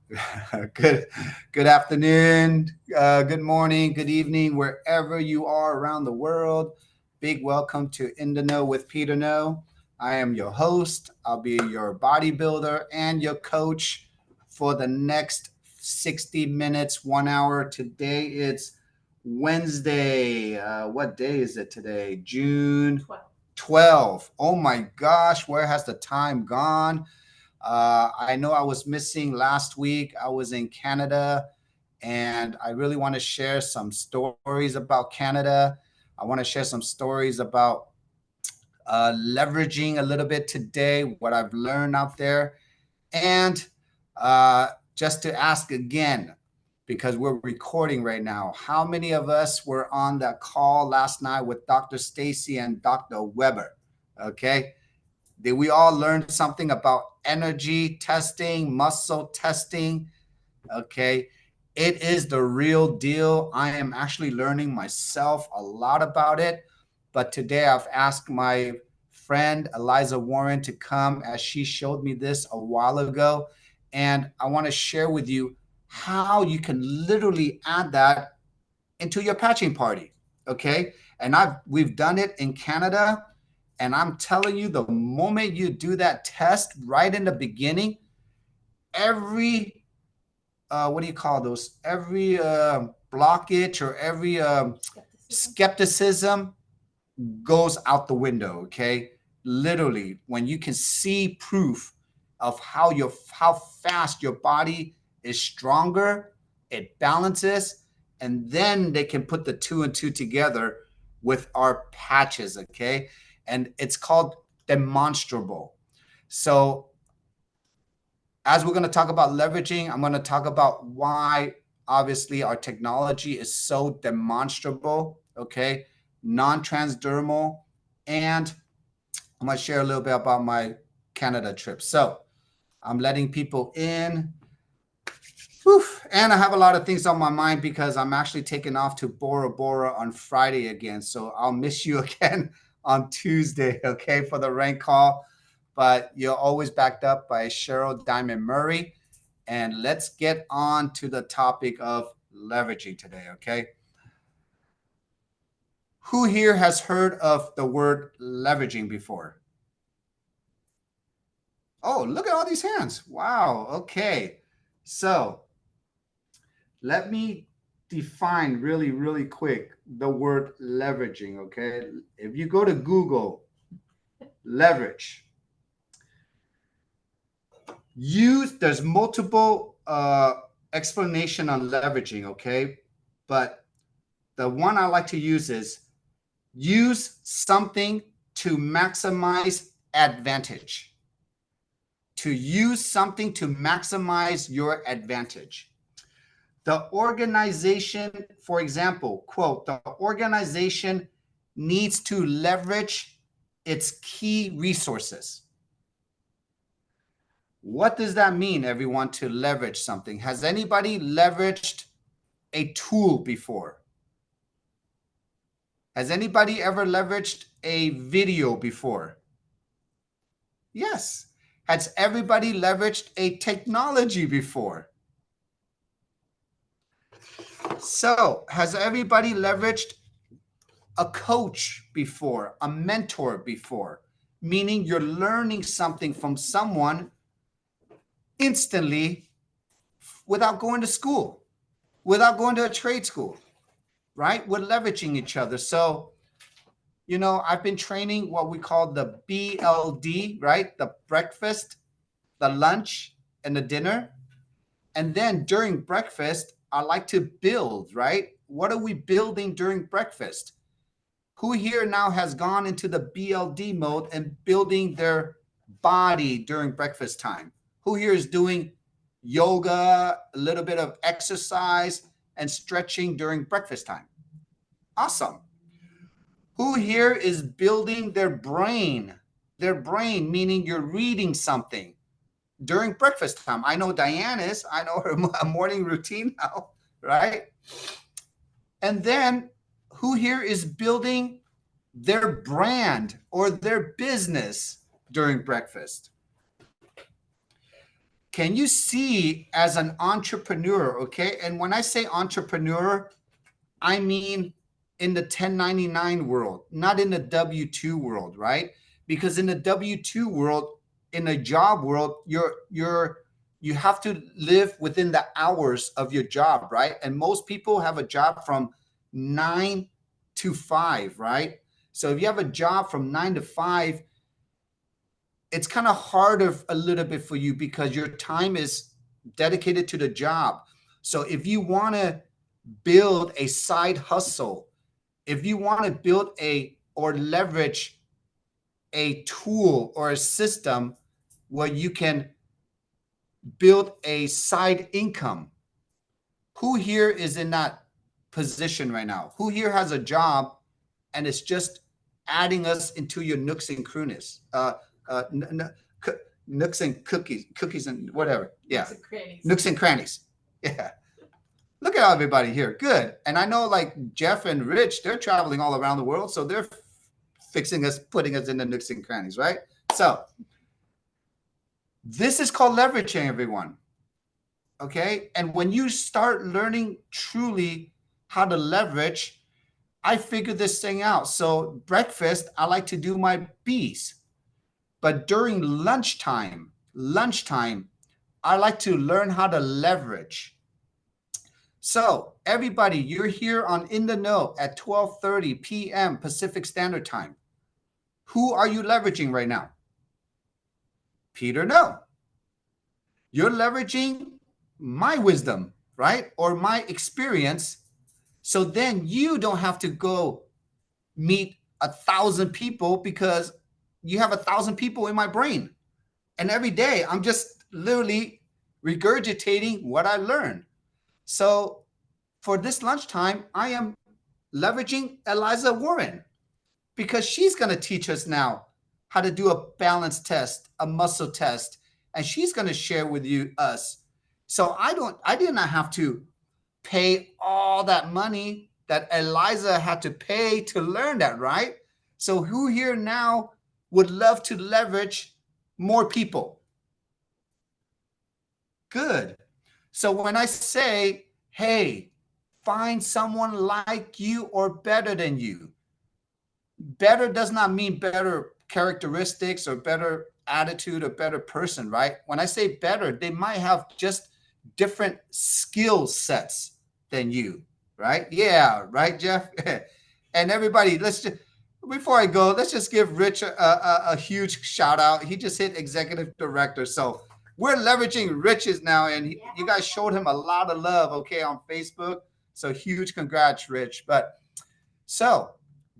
Good, good afternoon, good morning, good evening, wherever you are around the world. Big welcome to In the Know with Peter No. I am your host. I'll be your bodybuilder and your coach for the next 60 minutes, 1 hour. Today it's Wednesday. What day is it today? June 12. Oh my gosh, where has the time gone? I know I was missing last week. I was in Canada, and I really want to share some stories about Canada. I want to share some stories about leveraging a little bit today, what I've learned out there. And just to ask again, because we're recording right now, how many of us were on that call last night with Dr. Staci and Dr. Weber? Okay. Did we all learn something about energy testing, muscle testing? Okay. It is the real deal. I am actually learning myself a lot about it. But today I've asked my friend Eliza Warren to come as she showed me this a while ago. And I want to share with you how you can literally add that into your patching party. Okay. And we've done it in Canada. And I'm telling you, the moment you do that test right in the beginning, every what do you call those? Every blockage or every skepticism goes out the window. Okay, literally, when you can see proof of how fast your body is stronger, it balances, and then they can put the two and two together with our patches. Okay, and it's called demonstrable. So as we're going to talk about leveraging, I'm going to talk about why obviously our technology is so demonstrable, okay, non-transdermal, and I'm going to share a little bit about my Canada trip. So I'm letting people in. Whew. And I have a lot of things on my mind because I'm actually taking off to Bora Bora on Friday again. So I'll miss you again on Tuesday, okay, for the rank call. But you're always backed up by Cheryl Diamond Murray. And let's get on to the topic of leveraging today, okay? Who here has heard of the word leveraging before? Oh, look at all these hands. Wow, okay. So let me define really, really quick the word leveraging, okay? If you go to Google, leverage, there's multiple explanation on leveraging, okay? But the one I like to use is use something to maximize advantage. To use something to maximize your advantage. The organization, for example, quote, the organization needs to leverage its key resources. What does that mean, everyone, to leverage something? Has anybody leveraged a tool before? Has anybody ever leveraged a video before? Yes. Has everybody leveraged a technology before? So, has everybody leveraged a coach before, a mentor before? Meaning you're learning something from someone instantly without going to school, without going to a trade school, right? We're leveraging each other. So, I've been training what we call the BLD, right? The breakfast, the lunch, and the dinner. And then during breakfast, I like to build, right? What are we building during breakfast? Who here now has gone into the BLD mode and building their body during breakfast time? Who here is doing yoga, a little bit of exercise and stretching during breakfast time? Awesome. Who here is building their brain? Their brain, meaning you're reading something during breakfast time. I know Diane is. I know her morning routine now, right? And then who here is building their brand or their business during breakfast? can you see as an entrepreneur, okay? And when I say entrepreneur, I mean in the 1099 world, not in the W-2 world, right? Because in the W-2 world, in a job world, you have to live within the hours of your job, right? And most people have a job from 9 to 5, right? So if you have a job from 9 to 5, it's kind of harder a little bit for you because your time is dedicated to the job. So if you want to build a side hustle, if you want to build or leverage a tool or a system where you can build a side income, who here is in that position right now? Who here has a job and it's just adding us into your nooks and crannies? Nooks and cookies and whatever. Yeah. Nooks and crannies. Nooks and crannies. Yeah. Look at everybody here. Good. And I know like Jeff and Rich, they're traveling all around the world. So they're fixing us, putting us in the nooks and crannies, right? So this is called leveraging, everyone. Okay. And when you start learning truly how to leverage, I figured this thing out. So breakfast, I like to do my B's. But during lunchtime, I like to learn how to leverage. So everybody, you're here on In the Know at 12:30 p.m. Pacific Standard Time. Who are you leveraging right now? Peter, no. You're leveraging my wisdom, right? Or my experience. So then you don't have to go meet 1,000 people because you have 1,000 people in my brain. And every day I'm just literally regurgitating what I learned. So for this lunchtime, I am leveraging Eliza Warren because she's going to teach us now how to do a balance test, a muscle test, and she's going to share with us. So I did not have to pay all that money that Eliza had to pay to learn that, right? So who here now would love to leverage more people? Good. So when I say, hey, find someone like you or better than you, better does not mean better characteristics or better attitude or better person, right? When I say better, they might have just different skill sets than you, right? Yeah, right, Jeff? And everybody, before I go, let's just give Rich a huge shout out. He just hit executive director. So we're leveraging Rich's now, and you guys showed him a lot of love, okay, on Facebook. So huge congrats, Rich. But so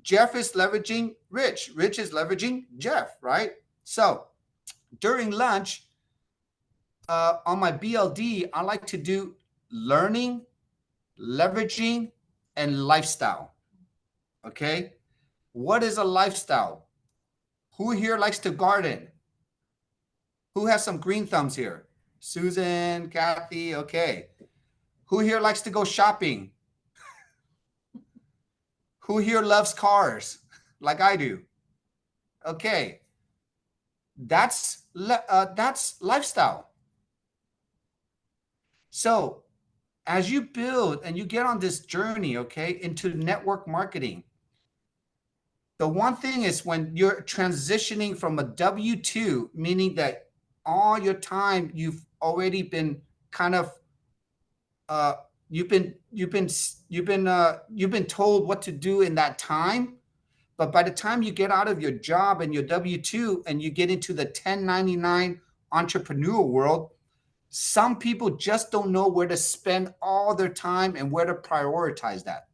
Jeff is leveraging Rich. Rich is leveraging Jeff, right? So during lunch, on my BLD, I like to do learning, leveraging, and lifestyle. Okay. What is a lifestyle? Who here likes to garden? Who has some green thumbs here? Susan, Kathy. Okay. Who here likes to go shopping? Who here loves cars like I do? Okay. That's lifestyle. So as you build and you get on this journey, okay, into network marketing, the one thing is when you're transitioning from a W-2, meaning that all your time you've already been kind of you've been told what to do in that time. But by the time you get out of your job and your W-2 and you get into the 1099 entrepreneur world, some people just don't know where to spend all their time and where to prioritize that.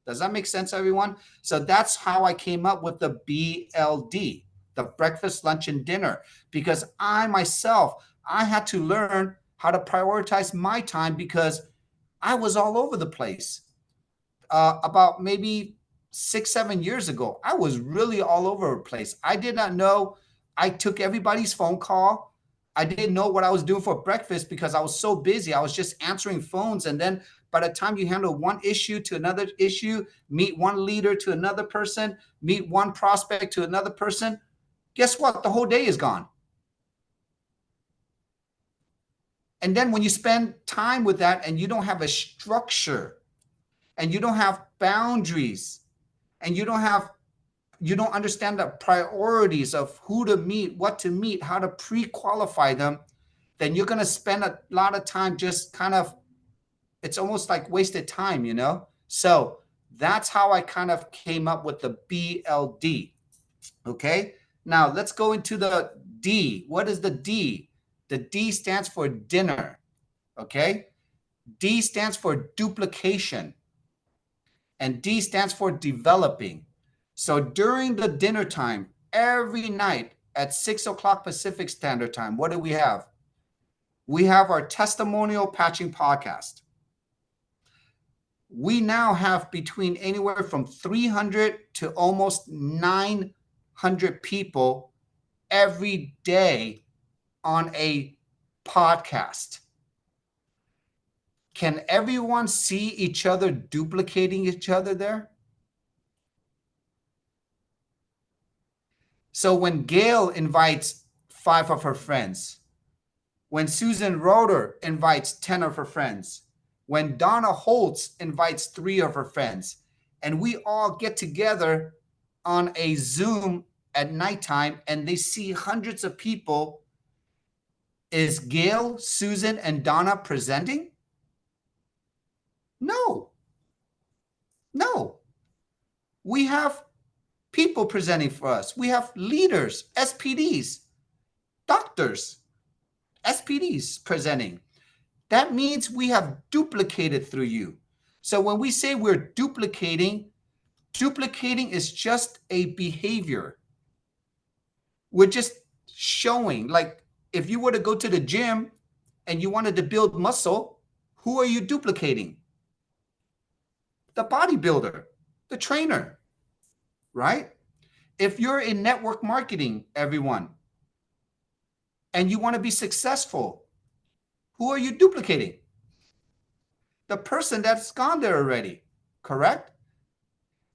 Does that make sense, everyone? So that's how I came up with the BLD, the breakfast, lunch, and dinner, because I myself, I had to learn how to prioritize my time because I was all over the place. About maybe 6-7 years ago, I was really all over the place. I did not know. I took everybody's phone call. I didn't know what I was doing for breakfast because I was so busy. I was just answering phones. And then by the time you handle one issue to another issue, meet one leader to another person, meet one prospect to another person, guess what? The whole day is gone. And then when you spend time with that and you don't have a structure and you don't have boundaries and you don't understand the priorities of who to meet, what to meet, how to pre-qualify them, then you're going to spend a lot of time just kind of, it's almost like wasted time, you know? So that's how I kind of came up with the BLD. Okay. Now let's go into the D. What is the D? The D stands for dinner. Okay. D stands for duplication. And D stands for developing. So during the dinner time, every night at 6 o'clock Pacific Standard Time, what do we have? We have our testimonial patching podcast. We now have between anywhere from 300 to almost 900 people every day on a podcast. Can everyone see each other duplicating each other there? So when Gail invites 5 of her friends, when Susan Roeder invites 10 of her friends, when Donna Holtz invites 3 of her friends, and we all get together on a Zoom at nighttime and they see hundreds of people, is Gail, Susan, and Donna presenting? No. No. We have people presenting for us. We have leaders, SPDs, doctors, SPDs presenting. That means we have duplicated through you. So when we say we're duplicating is just a behavior. We're just showing, like if you were to go to the gym and you wanted to build muscle, who are you duplicating? The bodybuilder, the trainer, right? If you're in network marketing, everyone, and you want to be successful, who are you duplicating? The person that's gone there already, correct?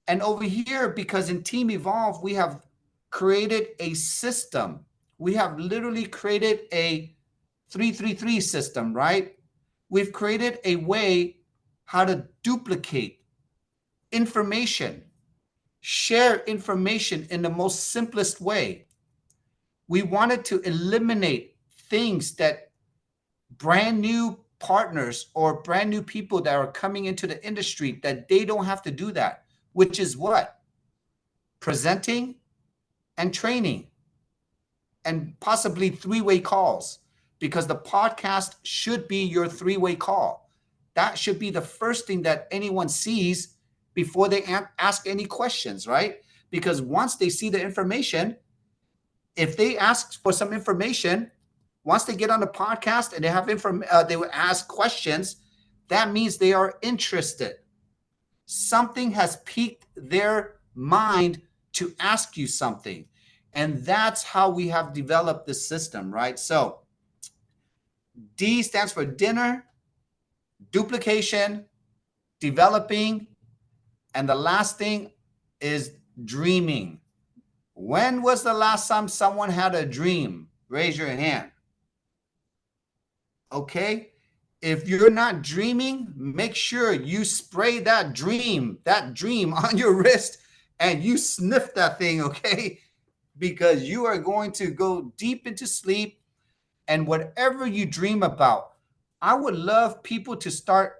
And over here, because in Team Evolve, we have created a system. We have literally created a 333 system, right? We've created a way how to duplicate information, share information in the most simplest way. We wanted to eliminate things that brand new partners or brand new people that are coming into the industry, that they don't have to do that, which is what? Presenting and training and possibly 3-way calls, because the podcast should be your 3-way call. That should be the first thing that anyone sees before they ask any questions, right? Because once they see the information, if they ask for some information, once they get on the podcast and they have they will ask questions, that means they are interested. Something has piqued their mind to ask you something. And that's how we have developed this system, right? So D stands for dinner, duplication, developing, and the last thing is dreaming. When was the last time someone had a dream? Raise your hand. Okay. If you're not dreaming, make sure you spray that dream on your wrist and you sniff that thing, okay? Because you are going to go deep into sleep, and whatever you dream about, I would love people to start,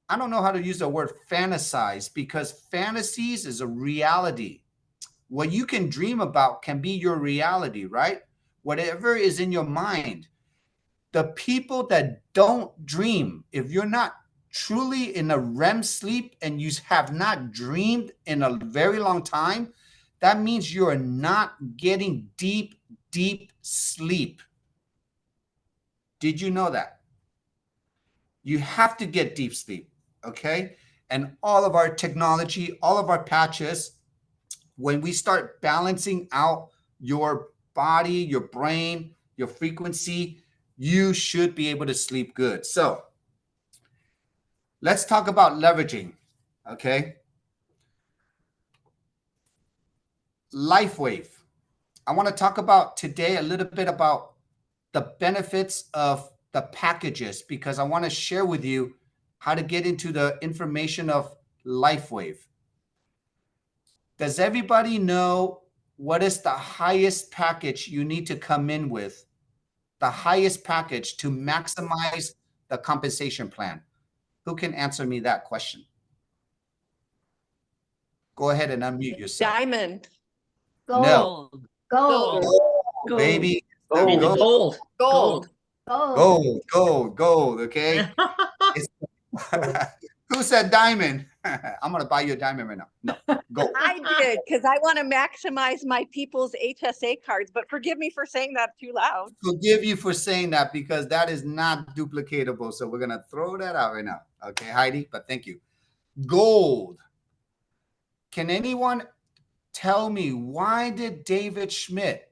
I don't know how to use the word fantasize, because fantasies is a reality. What you can dream about can be your reality, right? Whatever is in your mind. The people that don't dream, if you're not truly in a REM sleep and you have not dreamed in a very long time, that means you are not getting deep, deep sleep. Did you know that? You have to get deep sleep, okay? And all of our technology, all of our patches, when we start balancing out your body, your brain, your frequency, you should be able to sleep good. So let's talk about leveraging, okay? LifeWave. I want to talk about today a little bit about the benefits of the packages because I want to share with you how to get into the information of LifeWave. Does everybody know what is the highest package you need to come in with? The highest package to maximize the compensation plan? Who can answer me that question? Go ahead and unmute yourself. Diamond. No. Gold. Gold, baby. Gold. Gold. Gold. Gold. Okay. Who said diamond? I'm gonna buy you a diamond right now. No, gold. I did, because I want to maximize my people's HSA cards, but forgive me for saying that too loud. Forgive you for saying that because that is not duplicatable. So we're gonna throw that out right now. Okay, Heidi, but thank you. Gold. Can anyone tell me why did David Schmidt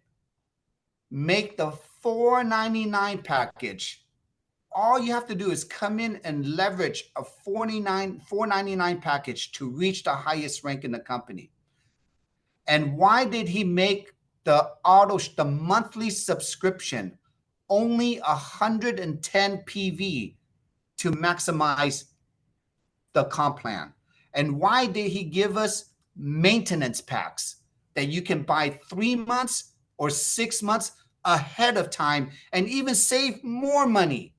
make the $4.99 package? All you have to do is come in and leverage a $4.99 package to reach the highest rank in the company. And why did he make the monthly subscription only 110 PV to maximize the comp plan? And why did he give us maintenance packs that you can buy 3 months or 6 months ahead of time and even save more money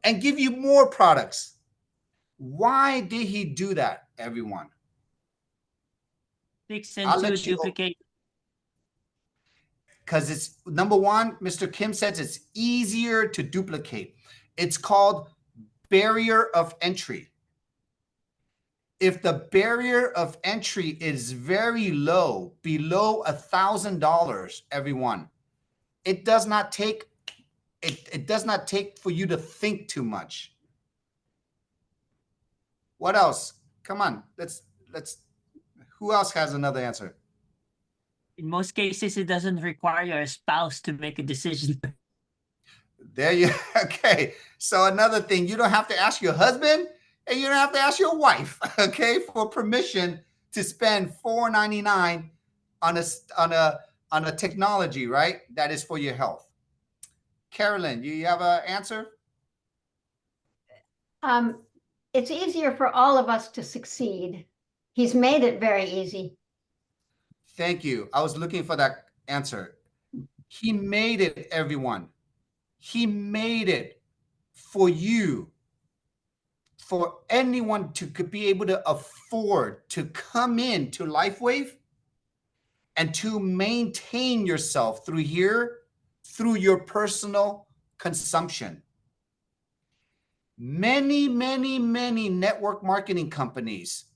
and give you more products? Why did he do that, everyone? Fix and to duplicate. Because it's, number one, Mr. Kim says it's easier to duplicate. It's called barrier of entry. If the barrier of entry is very low, below $1,000, everyone, it does not take for you to think too much. What else? Come on, let's. Who else has another answer? In most cases, it doesn't require a spouse to make a decision. There you, okay. So another thing, you don't have to ask your husband and you don't have to ask your wife, okay, for permission to spend $4.99 on a technology, right? That is for your health. Carolyn, you have an answer? It's easier for all of us to succeed. He's made it very easy. Thank you. I was looking for that answer. He made it, everyone. He made it for you, for anyone to be able to afford to come into LifeWave and to maintain yourself through here, through your personal consumption. Many network marketing companies,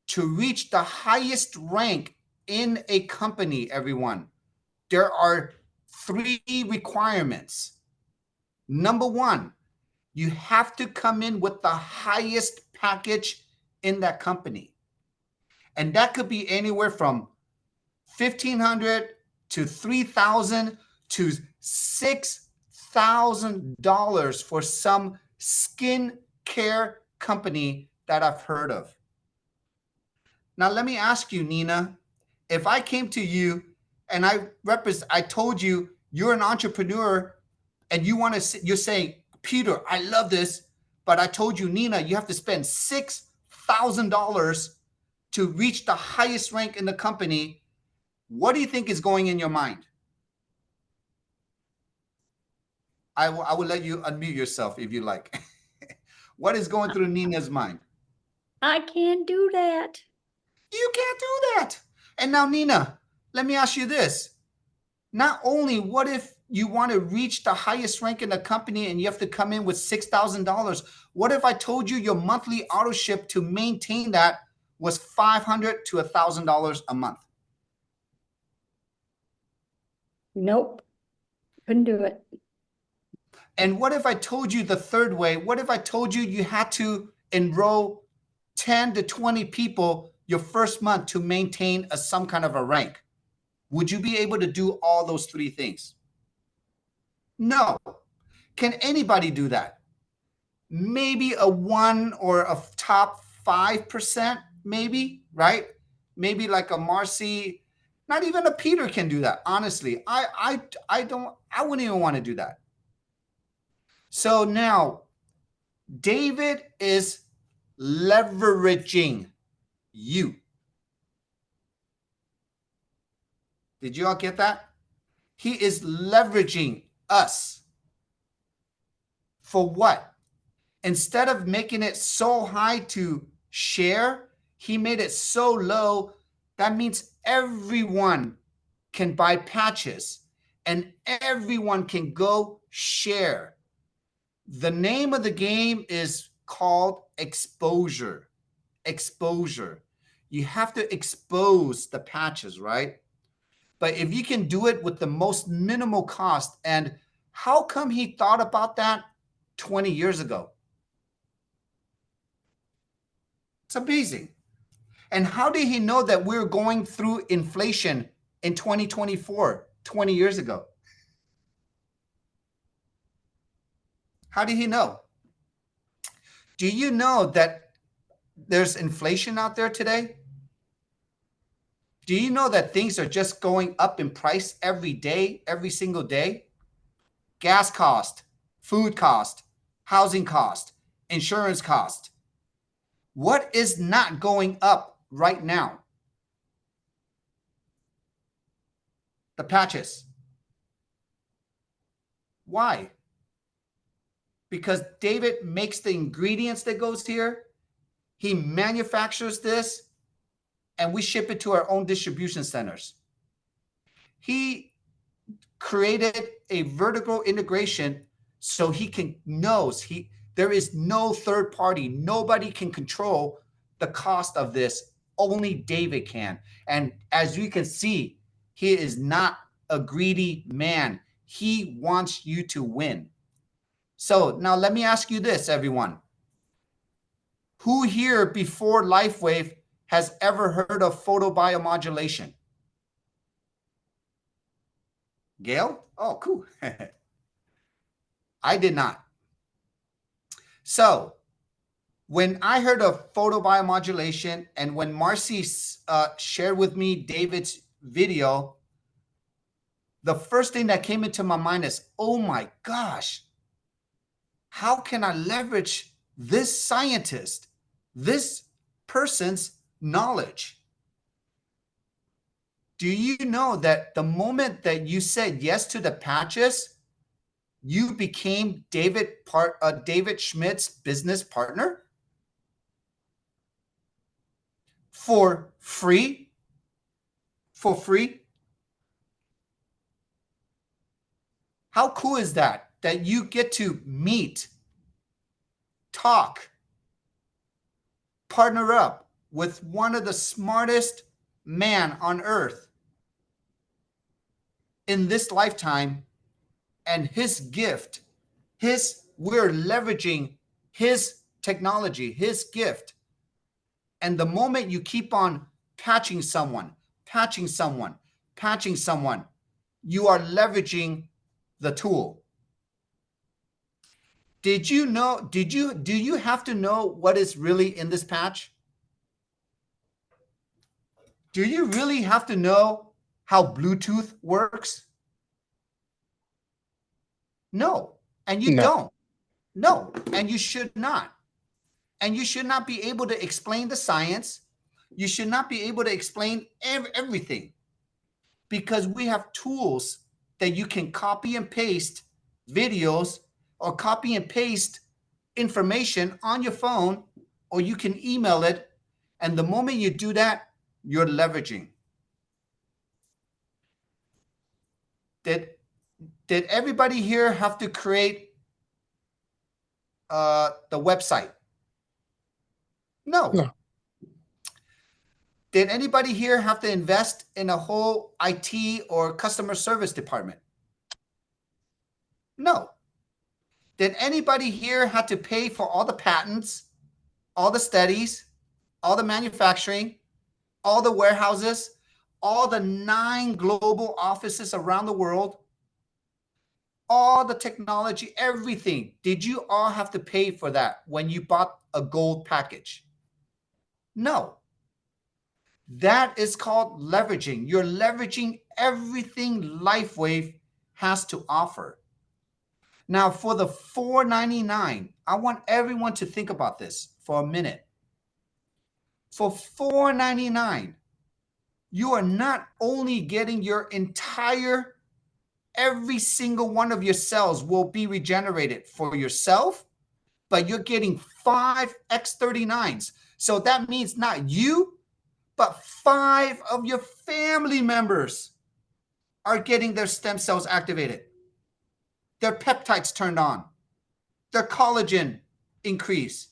to reach the highest rank in a company, everyone, there are 3 requirements. Number one, you have to come in with the highest package in that company. And that could be anywhere from $1,500 to $3,000 to $6,000 for some skin care company that I've heard of. Now, let me ask you, Nina, if I came to you and I told you you're an entrepreneur and you're saying, Peter, I love this, but I told you, Nina, you have to spend $6,000 to reach the highest rank in the company. What do you think is going in your mind? I will let you unmute yourself if you like. What is going through Nina's mind? I can't do that. You can't do that. And now, Nina, let me ask you this. Not only what if you want to reach the highest rank in the company and you have to come in with $6,000, what if I told you your monthly auto ship to maintain that was $500 to $1,000 a month? Nope. Couldn't do it. And what if I told you the third way? What if I told you you had to enroll 10 to 20 people your first month to maintain some kind of a rank? Would you be able to do all those 3 things? No. Can anybody do that? Maybe a 1 or a top 5%, maybe, right? Maybe like a Marcy, not even a Peter can do that. Honestly, I wouldn't even want to do that. So now David is leveraging you. Did you all get that? He is leveraging us. For what? Instead of making it so high to share, he made it so low. That means everyone can buy patches and everyone can go share. The name of the game is called exposure. Exposure. You have to expose the patches, right? But if you can do it with the most minimal cost, and how come he thought about that 20 years ago? It's amazing. And how did he know that we were going through inflation in 2024, 20 years ago? How did he know? Do you know that there's inflation out there today? Do you know that things are just going up in price every day, every single day? Gas cost, food cost, housing cost, insurance cost. What is not going up right now? The patches. Why? Because David makes the ingredients that goes here. He manufactures this and we ship it to our own distribution centers. He created a vertical integration so he knows there is no third party. Nobody can control the cost of this. Only David can. And as you can see, he is not a greedy man. He wants you to win. So now let me ask you this, everyone. Who here before LifeWave has ever heard of photobiomodulation? Gail? Oh, cool. I did not. So when I heard of photobiomodulation and when Marcy shared with me David's video, the first thing that came into my mind is, oh my gosh, how can I leverage this scientist, this person's knowledge? Do you know that the moment that you said yes to the patches, you became David Schmidt's business partner for free? For free? How cool is that? That you get to meet, talk, partner up with one of the smartest man on earth in this lifetime, and his gift, we're leveraging his technology, his gift. And the moment you keep on patching someone, you are leveraging the tool. Did you know, do you have to know what is really in this patch? Do you really have to know how Bluetooth works? No, and you don't. No, and you should not. And you should not be able to explain the science. You should not be able to explain everything, because we have tools that you can copy and paste videos or copy and paste information on your phone, or you can email it. And the moment you do that, you're leveraging. Did everybody here have to create the website? No. Did anybody here have to invest in a whole IT or customer service department? No. Did anybody here have to pay for all the patents, all the studies, all the manufacturing, all the warehouses, all the 9 global offices around the world, all the technology, everything? Did you all have to pay for that when you bought a gold package? No. That is called leveraging. You're leveraging everything LifeWave has to offer. Now for the $4.99, I want everyone to think about this for a minute. For $4.99, you are not only getting your entire, every single one of your cells will be regenerated for yourself, but you're getting 5 X39s. So that means not you, but 5 of your family members are getting their stem cells activated, their peptides turned on, their collagen increase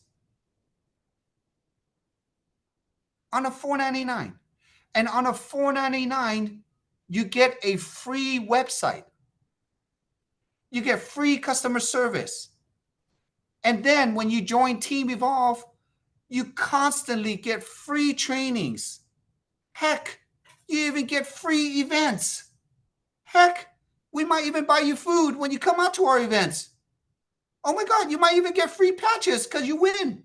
on a $4.99. And on a $4.99, you get a free website. You get free customer service. And then when you join Team Evolve, you constantly get free trainings. Heck, you even get free events. Heck, we might even buy you food when you come out to our events. Oh my God, you might even get free patches because you win.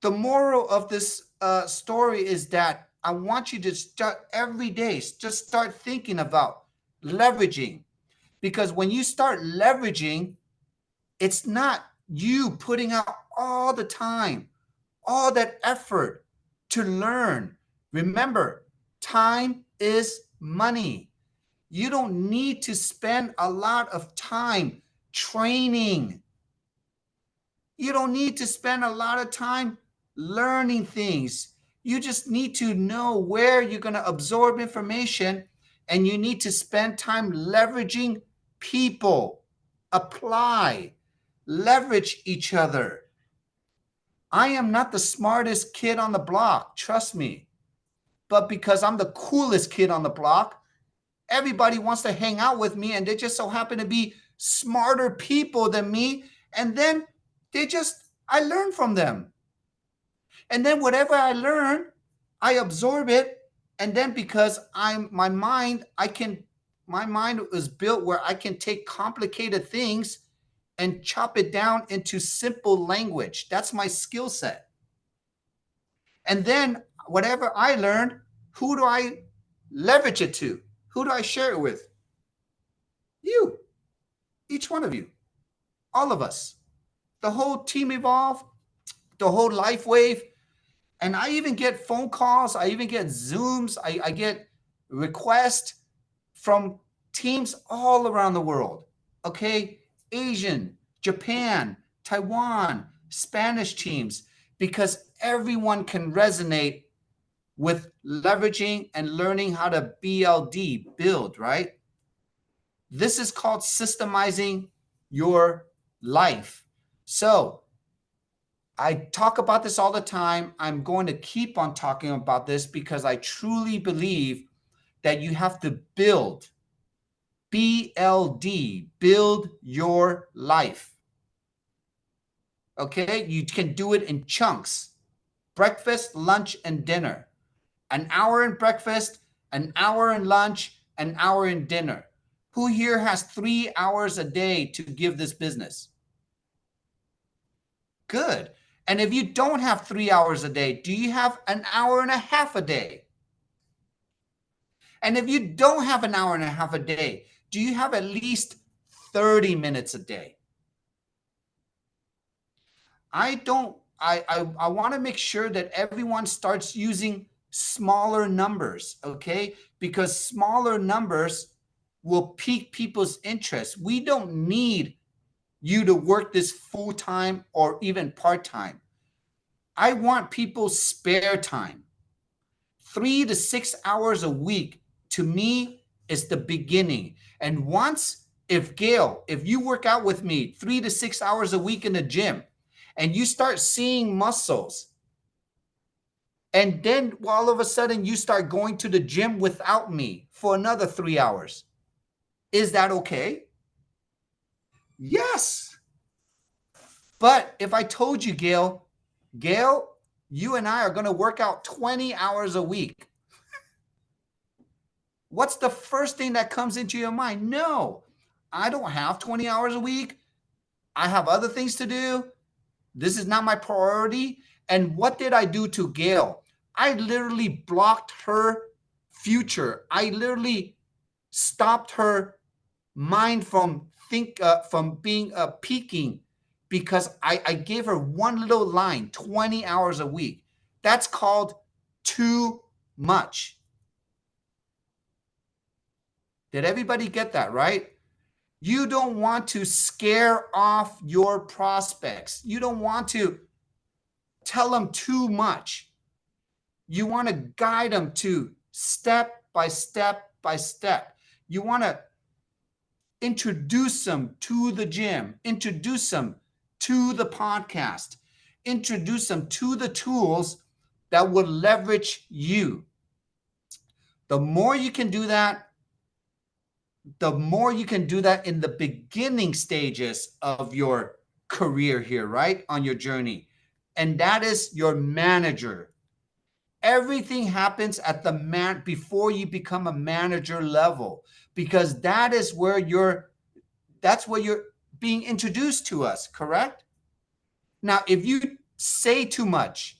The moral of this story is that I want you to start every day, just start thinking about leveraging. Because when you start leveraging, it's not you putting out all the time, all that effort to learn. Remember, time is money. You don't need to spend a lot of time training. You don't need to spend a lot of time learning things. You just need to know where you're going to absorb information, and you need to spend time leveraging people, apply, leverage each other. I am not the smartest kid on the block, trust me. But because I'm the coolest kid on the block, everybody wants to hang out with me, and they just so happen to be smarter people than me. And then I learn from them. And then whatever I learn, I absorb it. And then because my mind is built where I can take complicated things and chop it down into simple language. That's my skill set. And then whatever I learn, who do I leverage it to? Who do I share it with? You, each one of you, all of us, the whole Team Evolve, the whole Life Wave. And I even get phone calls. I even get Zooms. I get requests from teams all around the world. Okay, Asian, Japan, Taiwan, Spanish teams, because everyone can resonate with leveraging and learning how to BLD, build, right? This is called systemizing your life. So I talk about this all the time. I'm going to keep on talking about this because I truly believe that you have to build, BLD, build your life. Okay, you can do it in chunks: breakfast, lunch, and dinner. An hour in breakfast, an hour in lunch, an hour in dinner. Who here has 3 hours a day to give this business? Good. And if you don't have 3 hours a day, do you have an hour and a half a day? And if you don't have an hour and a half a day, do you have at least 30 minutes a day? I want to make sure that everyone starts using smaller numbers, okay? Because smaller numbers will pique people's interest. We don't need you to work this full-time or even part-time. I want people's spare time. 3 to 6 hours a week, to me, is the beginning. And if you work out with me 3 to 6 hours a week in the gym, and you start seeing muscles, and then all of a sudden you start going to the gym without me for another 3 hours, is that okay? Yes. But if I told you, Gail, you and I are going to work out 20 hours a week, what's the first thing that comes into your mind? No, I don't have 20 hours a week. I have other things to do. This is not my priority. And what did I do to Gail? I literally blocked her future. I literally stopped her mind from being peaking because I gave her one little line 20 hours a week. That's called too much. Did everybody get that, right? You don't want to scare off your prospects. You don't want to tell them too much. You want to guide them to step by step by step. You want to introduce them to the gym, introduce them to the podcast, introduce them to the tools that will leverage you. The more you can do that, the more you can do that in the beginning stages of your career here, right? On your journey. And that is your manager. Everything happens at the before you become a manager level, because that's where you're being introduced to us, correct? Now, if you say too much,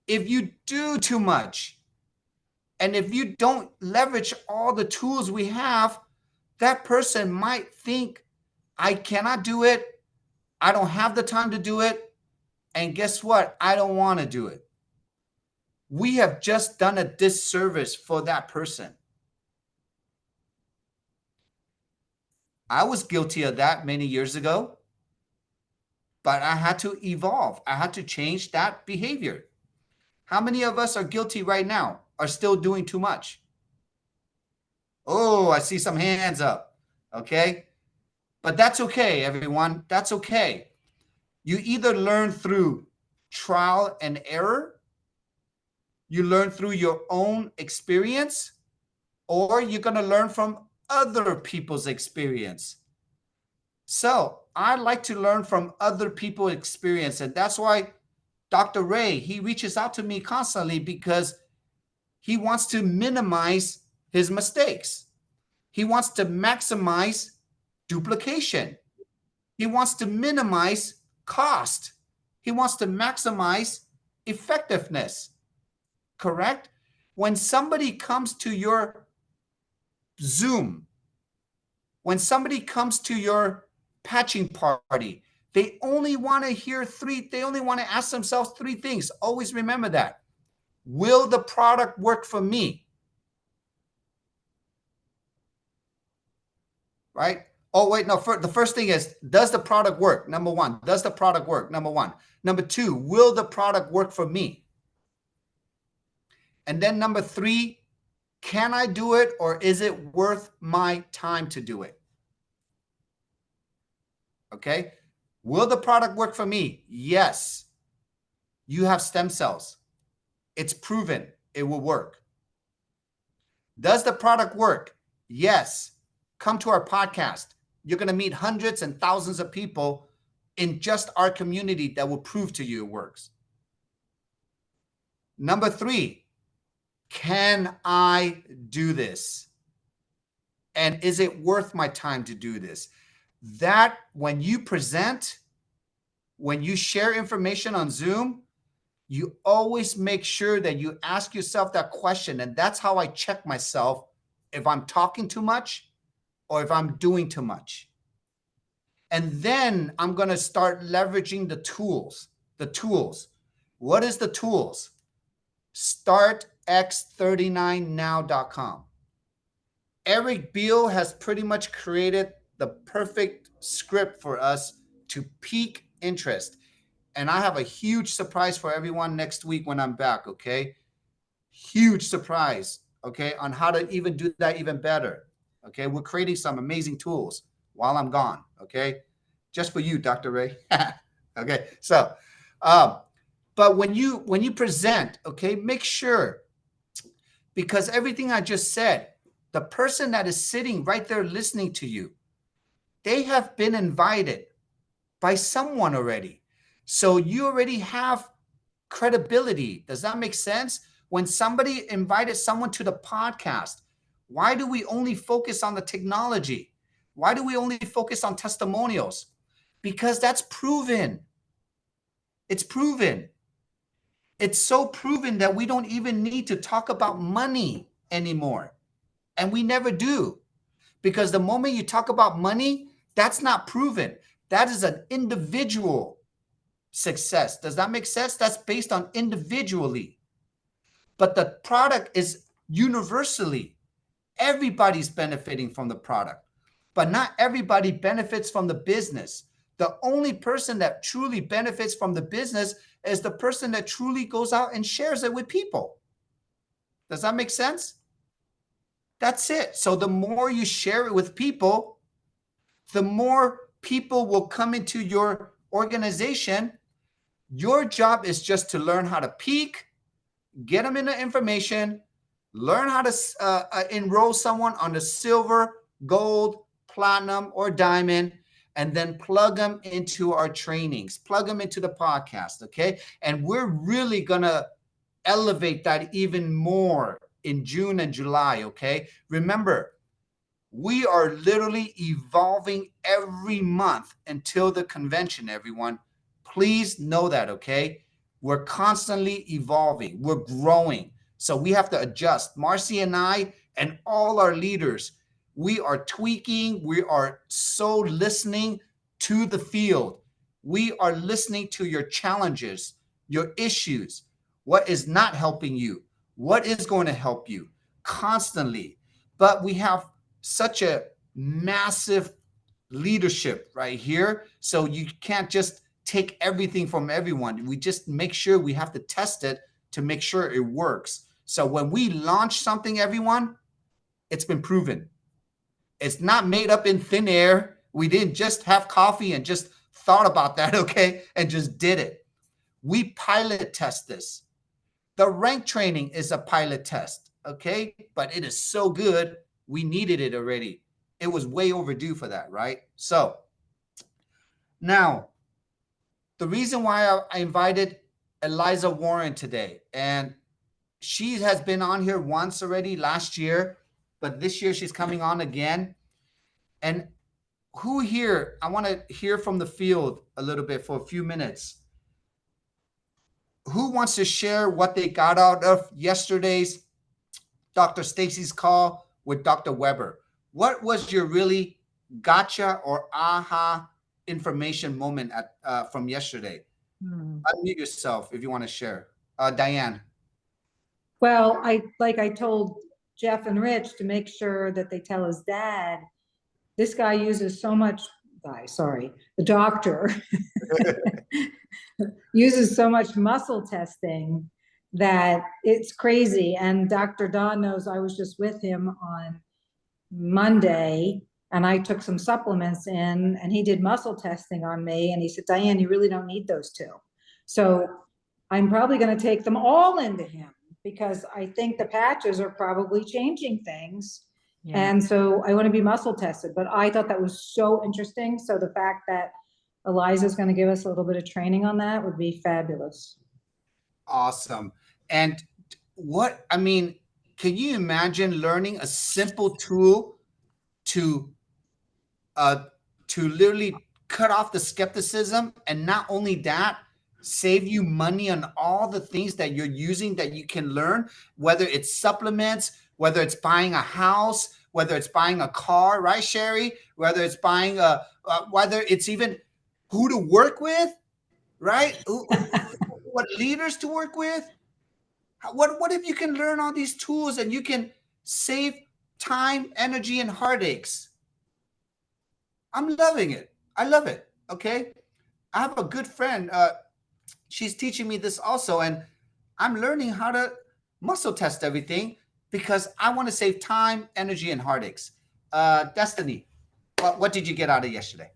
if you do too much, and if you don't leverage all the tools we have, that person might think, I cannot do it. I don't have the time to do it. And guess what? I don't want to do it. We have just done a disservice for that person. I was guilty of that many years ago, but I had to evolve. I had to change that behavior. How many of us are guilty right now, are still doing too much? Oh, I see some hands up. Okay. But that's okay, everyone. That's okay. You either learn through trial and error, you learn through your own experience, or you're going to learn from other people's experience. So I like to learn from other people's experience. And that's why Dr. Ray, he reaches out to me constantly because he wants to minimize his mistakes. He wants to maximize duplication. He wants to minimize cost. He wants to maximize effectiveness. Correct? When somebody comes to your Zoom, when somebody comes to your patching party, they only want to ask themselves three things. Always remember that. Will the product work for me? Right? Oh, wait, no. The first thing is, does the product work? Number one, does the product work? Number one. Number two, will the product work for me? And then number three, can I do it, or is it worth my time to do it? Okay. Will the product work for me? Yes. You have stem cells. It's proven it will work. Does the product work? Yes. Come to our podcast. You're going to meet hundreds and thousands of people in just our community that will prove to you it works. Number three, can I do this? And is it worth my time to do this? That when you present, when you share information on Zoom, you always make sure that you ask yourself that question. And that's how I check myself if I'm talking too much or if I'm doing too much. And then I'm going to start leveraging the tools. The tools. What is the tools? StartX39now.com. Eric Beal has pretty much created the perfect script for us to pique interest. And I have a huge surprise for everyone next week when I'm back, okay? Huge surprise, okay, on how to even do that even better, okay? We're creating some amazing tools while I'm gone, okay? Just for you, Dr. Ray. Okay, so, but when you present, okay, make sure, because everything I just said, the person that is sitting right there listening to you, they have been invited by someone already. So you already have credibility. Does that make sense? When somebody invited someone to the podcast, why do we only focus on the technology? Why do we only focus on testimonials? Because that's proven. It's proven. It's so proven that we don't even need to talk about money anymore. And we never do. Because the moment you talk about money, that's not proven. That is an individual success. Does that make sense? That's based on individually. But the product is universally. Everybody's benefiting from the product, but not everybody benefits from the business. The only person that truly benefits from the business is the person that truly goes out and shares it with people. Does that make sense? That's it. So the more you share it with people, the more people will come into your organization. Your job is just to learn how to peak, get them into information, learn how to enroll someone on the silver, gold, platinum, or diamond, and then plug them into our trainings, plug them into the podcast, okay? And we're really going to elevate that even more in June and July, okay? Remember, we are literally evolving every month until the convention, everyone. Please know that, okay? We're constantly evolving. We're growing. So we have to adjust. Marcy and I and all our leaders, we are tweaking. We are so listening to the field. We are listening to your challenges, your issues, what is not helping you, what is going to help you constantly. But we have such a massive leadership right here. So you can't just take everything from everyone. We just make sure we have to test it to make sure it works. So when we launch something, everyone, it's been proven. It's not made up in thin air. We didn't just have coffee and just thought about that, okay, and just did it. We pilot test this. The rank training is a pilot test, okay, but it is so good. We needed it already. It was way overdue for that, right? So now, the reason why I invited Eliza Warren today, and she has been on here once already last year, but this year she's coming on again. And who here, I want to hear from the field a little bit for a few minutes. Who wants to share what they got out of yesterday's Dr. Staci's call with Dr. Weber? What was your really gotcha or aha information moment from yesterday? Unmute yourself if you want to share. Diane. Well, I told Jeff and Rich to make sure that they tell his dad, this guy uses so much, the doctor uses so much muscle testing that it's crazy. And Dr. Don knows I was just with him on Monday and I took some supplements in and he did muscle testing on me. And he said, Diane, you really don't need those two. So I'm probably going to take them all into him because I think the patches are probably changing things. Yeah. And so I want to be muscle tested, but I thought that was so interesting. So the fact that Eliza's going to give us a little bit of training on that would be fabulous. Awesome. And can you imagine learning a simple tool to literally cut off the skepticism, and not only that, save you money on all the things that you're using that you can learn, whether it's supplements, whether it's buying a house, whether it's buying a car, right, Sherry? Whether it's buying whether it's even who to work with, right? What leaders to work with. What if you can learn all these tools and you can save time, energy, and heartaches? I'm loving it. I love it. Okay. I have a good friend. She's teaching me this also, and I'm learning how to muscle test everything because I want to save time, energy, and heartaches. Destiny, what did you get out of yesterday?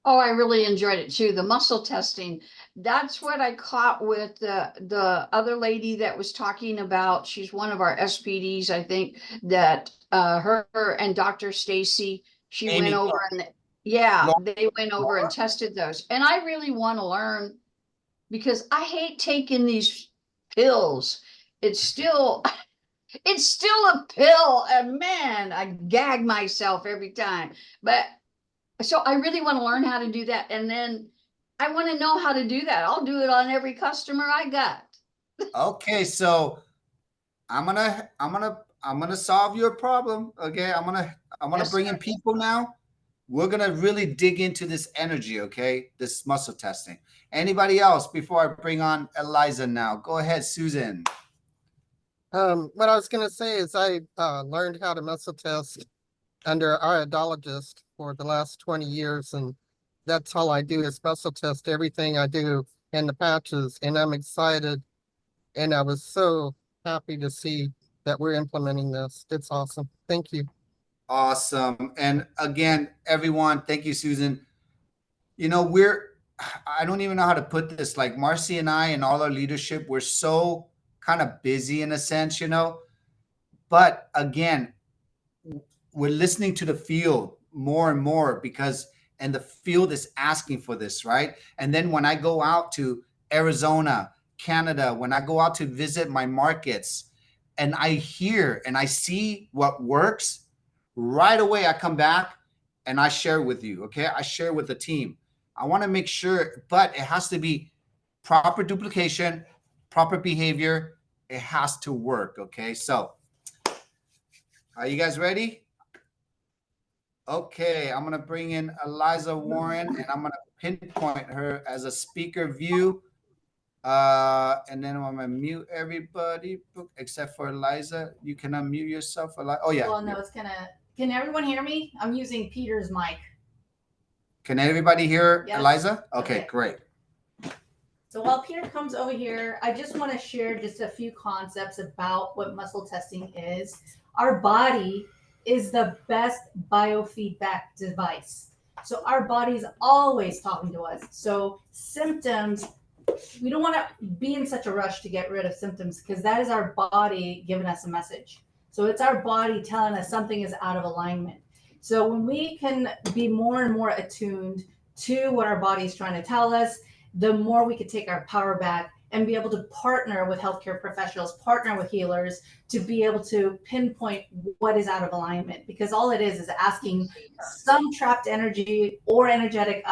Oh, I really enjoyed it too. The muscle testing. That's what I caught with the other lady that was talking about. She's one of our SPDs, I think, that her and Dr. Staci, she Amy, went over and they went over and tested those. And I really want to learn because I hate taking these pills. It's still a pill, and man, I gag myself every time. But so I really want to learn how to do that. And then I want to know how to do that. I'll do it on every customer I got. Okay, so I'm gonna solve your problem. Okay, I'm I want to Yes, bring in sir. people now. We're going to really dig into this energy, okay? This muscle testing. Anybody else before I bring on Eliza now? Go ahead, Susan. What I was going to say is I learned how to muscle test under our iridologist for the last 20 years. And that's all I do is muscle test everything I do in the patches. And I'm excited. And I was so happy to see that we're implementing this. It's awesome. Thank you. Awesome. And again, everyone, thank you, Susan. You know, I don't even know how to put this. Like Marcy and I and all our leadership, we're so kind of busy in a sense, you know. But again, we're listening to the field more and more and the field is asking for this, right? And then when I go out to Arizona, Canada, when I go out to visit my markets and I hear and I see what works, right away I come back and I share with you, okay? I share with the team. I want to make sure, but it has to be proper duplication, proper behavior. It has to work, okay? So, are you guys ready? Okay, I'm gonna bring in Eliza Warren and I'm gonna pinpoint her as a speaker view. And then I'm gonna mute everybody except for Eliza. You can unmute yourself, Eliza. Oh yeah. Well, no, it's gonna, can everyone hear me? I'm using Peter's mic. Can everybody hear Yes. Eliza? Okay, Okay. great. So while Peter comes over here, I just want to share just a few concepts about what muscle testing is. Our body is the best biofeedback device. So our body's always talking to us. So symptoms, we don't want to be in such a rush to get rid of symptoms because that is our body giving us a message. So it's our body telling us something is out of alignment. So when we can be more and more attuned to what our body is trying to tell us, the more we could take our power back and be able to partner with healthcare professionals, partner with healers to be able to pinpoint what is out of alignment. Because all it is asking some trapped energy or energetic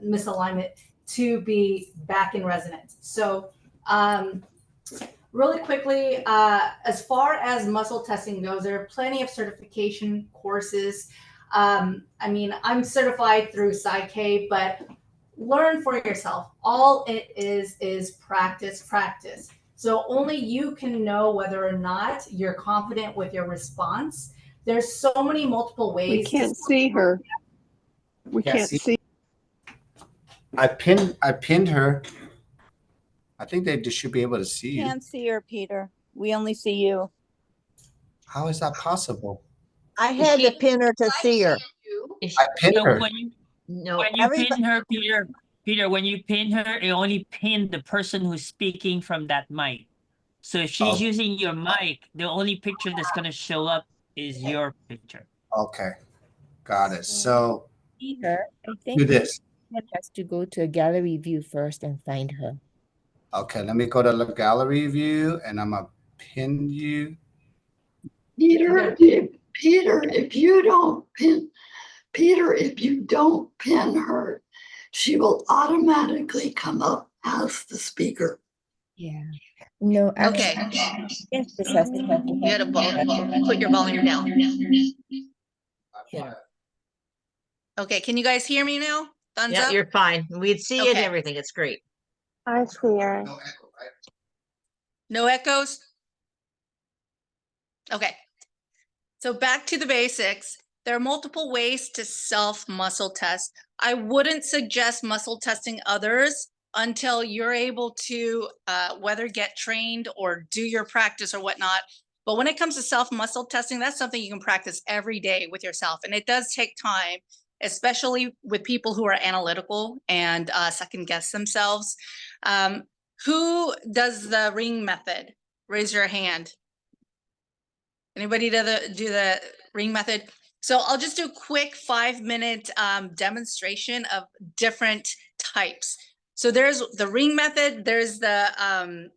misalignment to be back in resonance. So really quickly, as far as muscle testing goes, there are plenty of certification courses. I mean, I'm certified through PsyK, but learn for yourself. All it is practice, practice. So only you can know whether or not you're confident with your response. There's so many multiple ways. We can't see her. We can't see. I pinned her. I think they just should be able to see you. Can't see her, Peter. We only see you. How is that possible? I had to pin her to see her. I pinned So her. when you No, when you pin her, Peter, when you pin her, it only pin the person who's speaking from that mic. So if she's Oh. using your mic, the only picture that's gonna show up is your picture. Okay, got it. So Peter, I do think this. one has to go to a gallery view first and find her. Okay, let me go to the gallery view and I'm gonna pin you. Peter, if you don't pin her, she will automatically come up as the speaker. Yeah. No, Okay. actually, yes, this has to happen. You gotta put your volume down. Yeah. Okay, can you guys hear me now? Thumbs Yeah, up? you're fine. We'd see it, Okay. everything. It's great. I see her. No echo, right? No echoes? Okay. So back to the basics. There are multiple ways to self-muscle test. I wouldn't suggest muscle testing others until you're able to whether get trained or do your practice or whatnot. But when it comes to self-muscle testing, that's something you can practice every day with yourself. And it does take time, especially with people who are analytical and second guess themselves. Who does the ring method? Raise your hand. Anybody do the ring method? So I'll just do a quick 5-minute demonstration of different types. So there's the ring method. There's the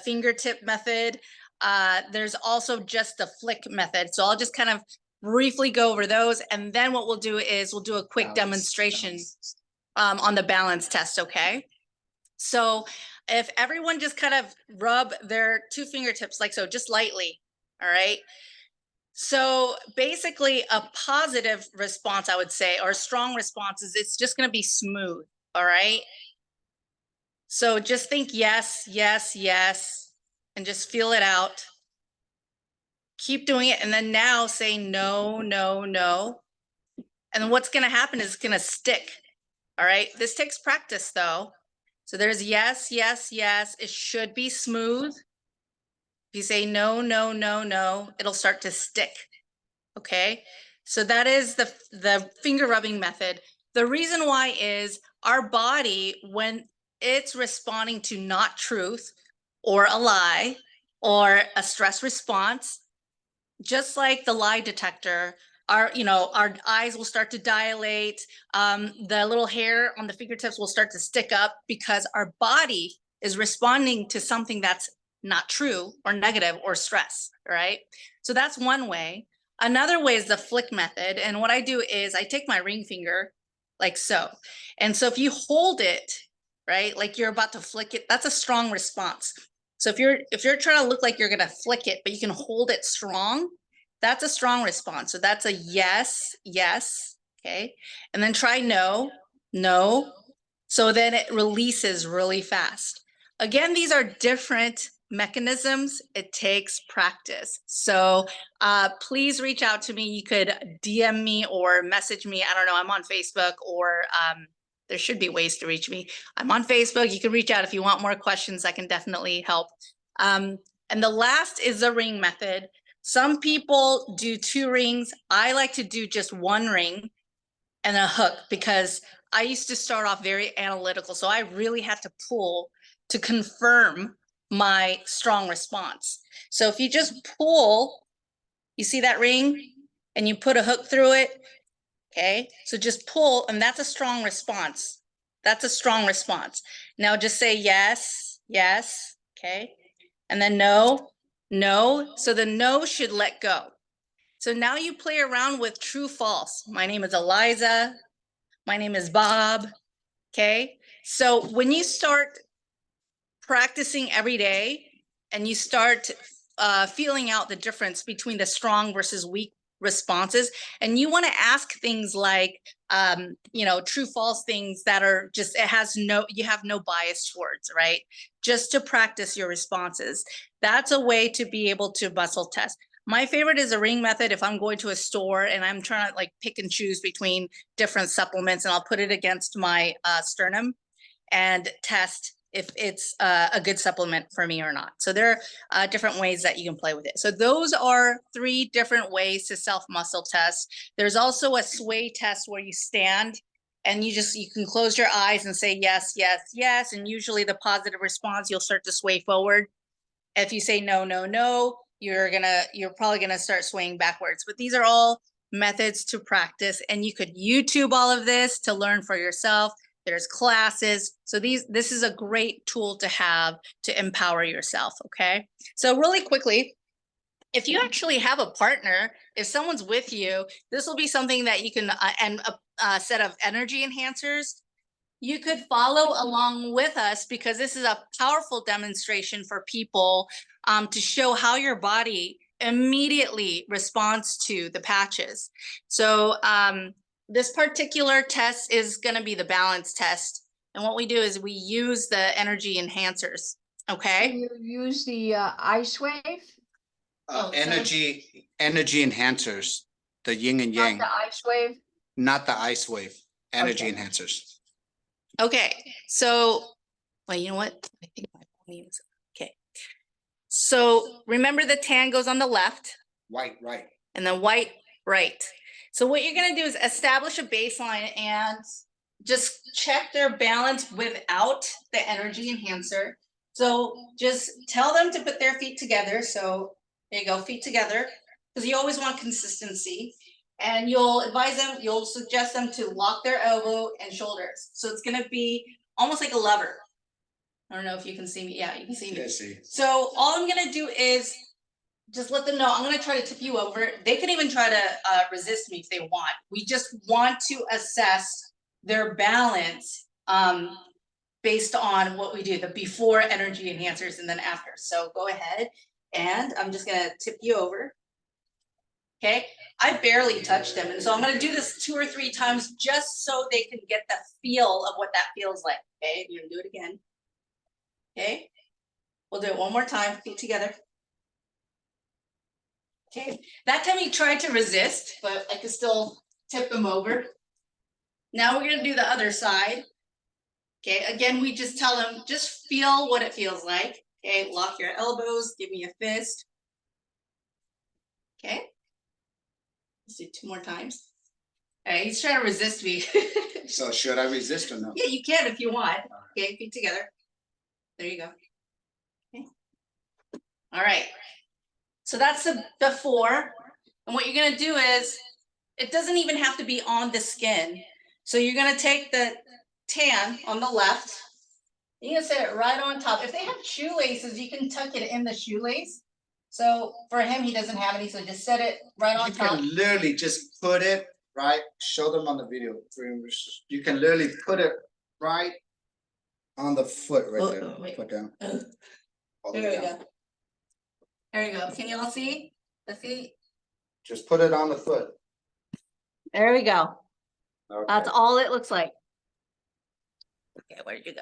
fingertip method. There's also just the flick method. So I'll just kind of briefly go over those, and then what we'll do is we'll do a quick demonstration on the balance test. Okay. So if everyone just kind of rub their 2 fingertips like so, just lightly. All right. So basically a positive response, I would say, or a strong response is it's just going to be smooth. All right. So just think yes, yes, yes, and just feel it out. Keep doing it. And then now say no, no, no. And then what's going to happen is it's going to stick. All right. This takes practice though. So there's yes, yes, yes. It should be smooth. If you say no, no, no, no, it'll start to stick. Okay. So that is the finger rubbing method. The reason why is our body, when it's responding to not truth or a lie or a stress response, just like the lie detector, our eyes will start to dilate. The little hair on the fingertips will start to stick up because our body is responding to something that's not true or negative or stress, right? So that's one way. Another way is the flick method. And what I do is I take my ring finger like so. And so if you hold it, right, like you're about to flick it, that's a strong response. So if you're trying to look like you're going to flick it, but you can hold it strong, that's a strong response. So that's a yes, yes, okay? And then try no, no. So then it releases really fast. Again, these are different mechanisms. It takes practice. So please reach out to me. You could DM me or message me. I don't know, I'm on Facebook, or there should be ways to reach me. I'm on Facebook. You can reach out if you want more questions. I can definitely help. And the last is the ring method. Some people do 2 rings. I like to do just 1 ring and a hook because I used to start off very analytical. So I really had to pull to confirm my strong response. So if you just pull, you see that ring and you put a hook through it. Okay, so just pull, and that's a strong response. That's a strong response. Now just say yes, yes, okay, and then no, no. So the no should let go. So now you play around with true, false. My name is Eliza. My name is Bob. Okay, so when you start practicing every day and you start feeling out the difference between the strong versus weak responses, and you want to ask things like true false things that are just, you have no bias towards, right? Just to practice your responses. That's a way to be able to muscle test. My favorite is a ring method. If I'm going to a store and I'm trying to like pick and choose between different supplements, and I'll put it against my sternum and test if it's a good supplement for me or not. So there are different ways that you can play with it. So those are 3 different ways to self muscle test. There's also a sway test where you stand and you can close your eyes and say yes, yes, yes. And usually the positive response, you'll start to sway forward. If you say no, no, no, you're probably gonna start swaying backwards. But these are all methods to practice, and you could YouTube all of this to learn for yourself. There's classes. So this is a great tool to have to empower yourself, okay? So really quickly, if you actually have a partner, if someone's with you, this will be something that you can, and a set of energy enhancers, you could follow along with us, because this is a powerful demonstration for people to show how your body immediately responds to the patches. So this particular test is going to be the balance test. And what we do is we use the energy enhancers. Okay. So you use the ice wave? Energy enhancers, the yin and yang. Not the ice wave? Not the ice wave. Energy enhancers. Okay. So, well, you know what? I think my volume is okay. So remember the tan goes on the left. White, right. And then white, right. So what you're going to do is establish a baseline and just check their balance without the energy enhancer. So just tell them to put their feet together. So there you go, feet together, because you always want consistency. And you'll advise them, you'll suggest them to lock their elbow and shoulders. So it's going to be almost like a lever. I don't know if you can see me. Yeah, you can see me. I see. So all I'm going to do is just let them know I'm going to try to tip you over. They can even try to resist me if they want. We just want to assess their balance based on what we do, the before energy enhancers and then after. So go ahead, and I'm just going to tip you over. Okay, I barely touch them. And so I'm going to do this 2 or 3 times just so they can get the feel of what that feels like. Okay, you're going to do it again. Okay, we'll do it one more time, feet together. Okay, that time he tried to resist, but I could still tip him over. Now we're going to do the other side. Okay, again, we just tell him, just feel what it feels like. Okay, lock your elbows, give me a fist. Okay, let's do 2 more times. All right, he's trying to resist me. So should I resist or no? Yeah, you can if you want. Okay, feet together. There you go. Okay. All right. So that's the before. And what you're going to do is, it doesn't even have to be on the skin. So you're going to take the tan on the left. You're going to set it right on top. If they have shoelaces, you can tuck it in the shoelace. So for him, he doesn't have any. So just set it right on top. You can literally just put it right. Show them on the video. You can literally put it right on the foot right there. Wait. Put down. All the There way we down. go. There you go. Can you all see the feet? Just put it on the foot. There we go. Okay. That's all it looks like. Okay, where did you go?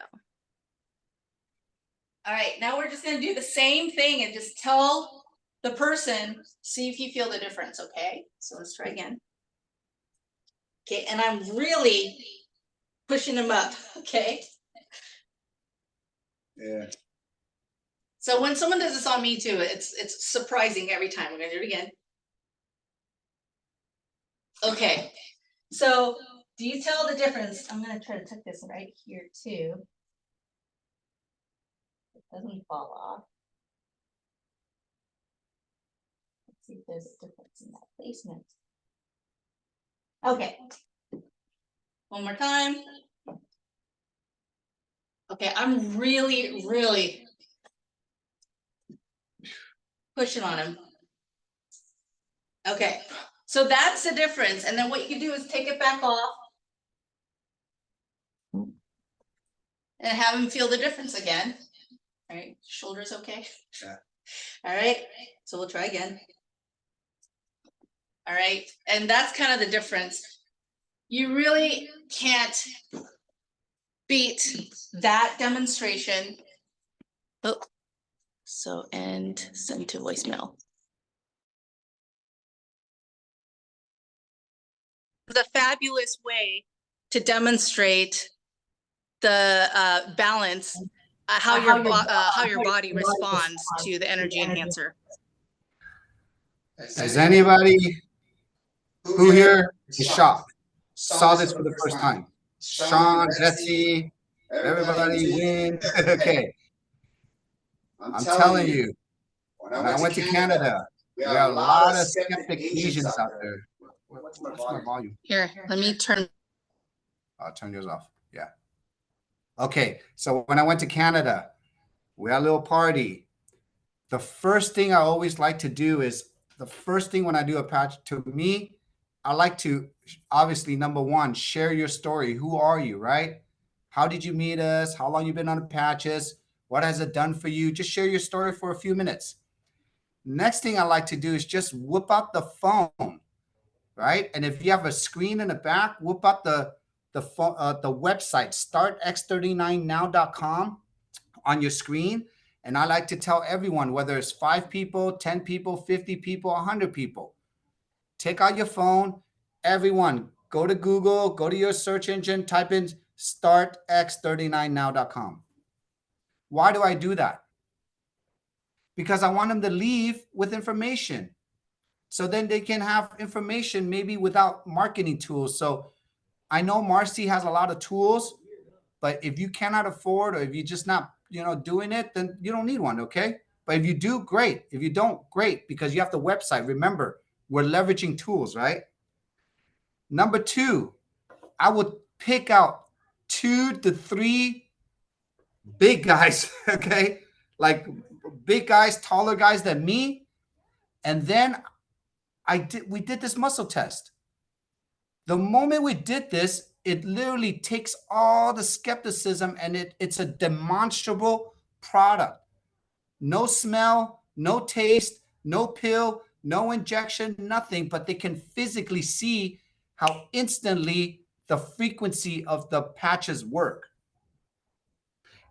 All right, now we're just gonna do the same thing and just tell the person, see if you feel the difference, okay? So let's try again. Okay, and I'm really pushing him up, okay? Yeah. So when someone does this on me too, it's surprising every time. We're gonna do it again. Okay, so do you tell the difference? I'm gonna try to tuck this right here too. It doesn't fall off. Let's see if there's a difference in that placement. Okay. One more time. Okay, I'm really pushing on him. Okay, so that's the difference. And then what you can do is take it back off and have him feel the difference again. All right, shoulders okay? Yeah. All right, so we'll try again. All right, and that's kind of the difference. You really can't beat that demonstration. Oh, so end, send to voicemail. The fabulous way to demonstrate the balance, how your body responds to the energy enhancer. Is anybody who here is shocked? Saw this for the first time? Sean, Betsy, everybody, Win. Okay. I'm telling you, when I went to Canada, there are a lot of skeptic Asians out there. What's my volume? Here, let me turn. I'll turn yours off. Yeah. Okay. So when I went to Canada, we had a little party. The first thing I always like to do is, the first thing when I do a patch, to me, I like to, obviously, number one, share your story. Who are you, right? How did you meet us? How long you been on the patches? What has it done for you? Just share your story for a few minutes. Next thing I like to do is just whip out the phone, right? And if you have a screen in the back, whip out the website, startx39now.com on your screen. And I like to tell everyone, whether it's 5 people, 10 people, 50 people, 100 people, take out your phone. Everyone, go to Google, go to your search engine, type in startx39now.com. Why do I do that? Because I want them to leave with information. So then they can have information maybe without marketing tools. So I know Marcy has a lot of tools, but if you cannot afford, or if you're just not, doing it, then you don't need one, okay? But if you do, great. If you don't, great, because you have the website. Remember, we're leveraging tools, right? Number 2, I would pick out 2 to 3 big guys, okay? Like big guys, taller guys than me. And then we did this muscle test. The moment we did this, it literally takes all the skepticism, and it's a demonstrable product. No smell, no taste, no pill, no injection, nothing, but they can physically see how instantly the frequency of the patches work.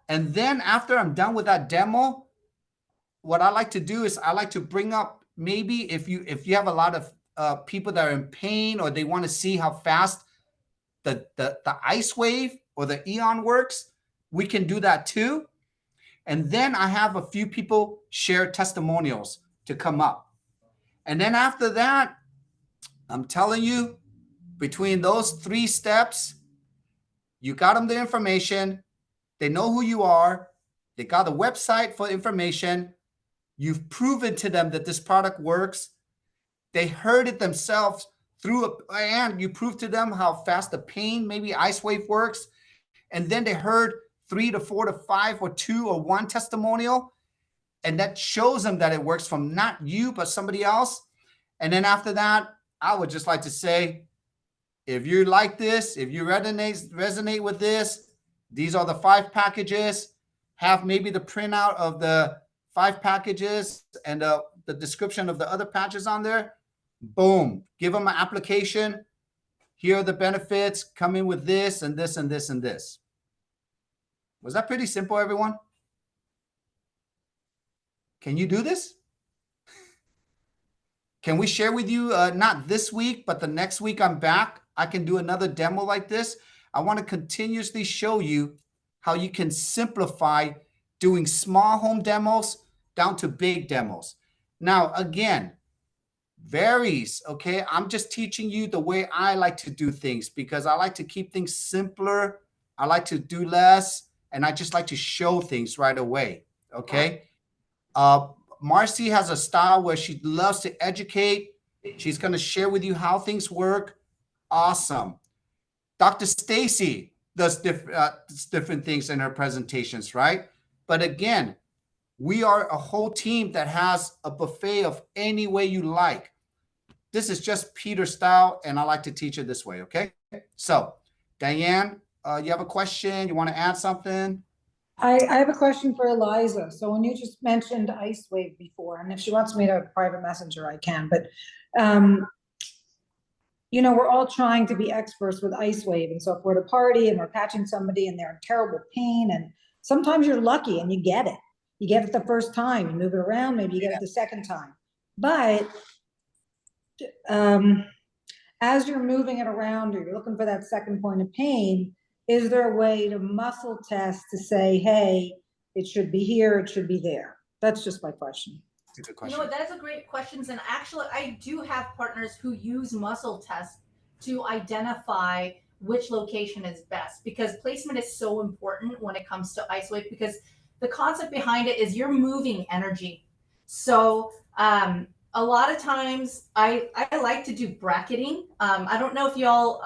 And then after I'm done with that demo, what I like to do is I like to bring up, maybe if you have a lot of people that are in pain, or they want to see how fast the ice wave or the Eon works, we can do that too. And then I have a few people share testimonials to come up. And then after that, I'm telling you, between those 3 steps, you got them the information, they know who you are, they got a website for information, you've proven to them that this product works, they heard it themselves and you proved to them how fast the pain, maybe ice wave works, and then they heard 3 to 4 to 5 or 2 or 1 testimonial, and that shows them that it works from not you, but somebody else. And then after that, I would just like to say, if you like this, if you resonate with this, these are the 5 packages. Have maybe the printout of the 5 packages and the description of the other patches on there. Boom, give them an application. Here are the benefits, come in with this and this and this and this. Was that pretty simple, everyone? Can you do this? Can we share with you, not this week, but the next week I'm back, I can do another demo like this. I want to continuously show you how you can simplify doing small home demos down to big demos. Now, again, varies, okay? I'm just teaching you the way I like to do things, because I like to keep things simpler. I like to do less, and I just like to show things right away, okay? Marcy has a style where she loves to educate. She's going to share with you how things work. Awesome. Dr. Staci does different things in her presentations, right? But again, we are a whole team that has a buffet of any way you like. This is just Peter's style, and I like to teach it this way, okay? So, Diane, you have a question? You want to add something? I have a question for Eliza. So when you just mentioned ice wave before, and if she wants me to private messenger, I can, but you know, we're all trying to be experts with ice wave. And so if we're at a party and we're patching somebody and they're in terrible pain, and sometimes you're lucky and you get it. You get it the first time, you move it around, maybe you get it the second time. But as you're moving it around, or you're looking for that second point of pain, is there a way to muscle test to say, hey, it should be here, it should be there? That's just my question. It's a You question. know what, that is a great question. And actually, I do have partners who use muscle tests to identify which location is best, because placement is so important when it comes to ice wave, because the concept behind it is you're moving energy. So a lot of times I like to do bracketing. I don't know if y'all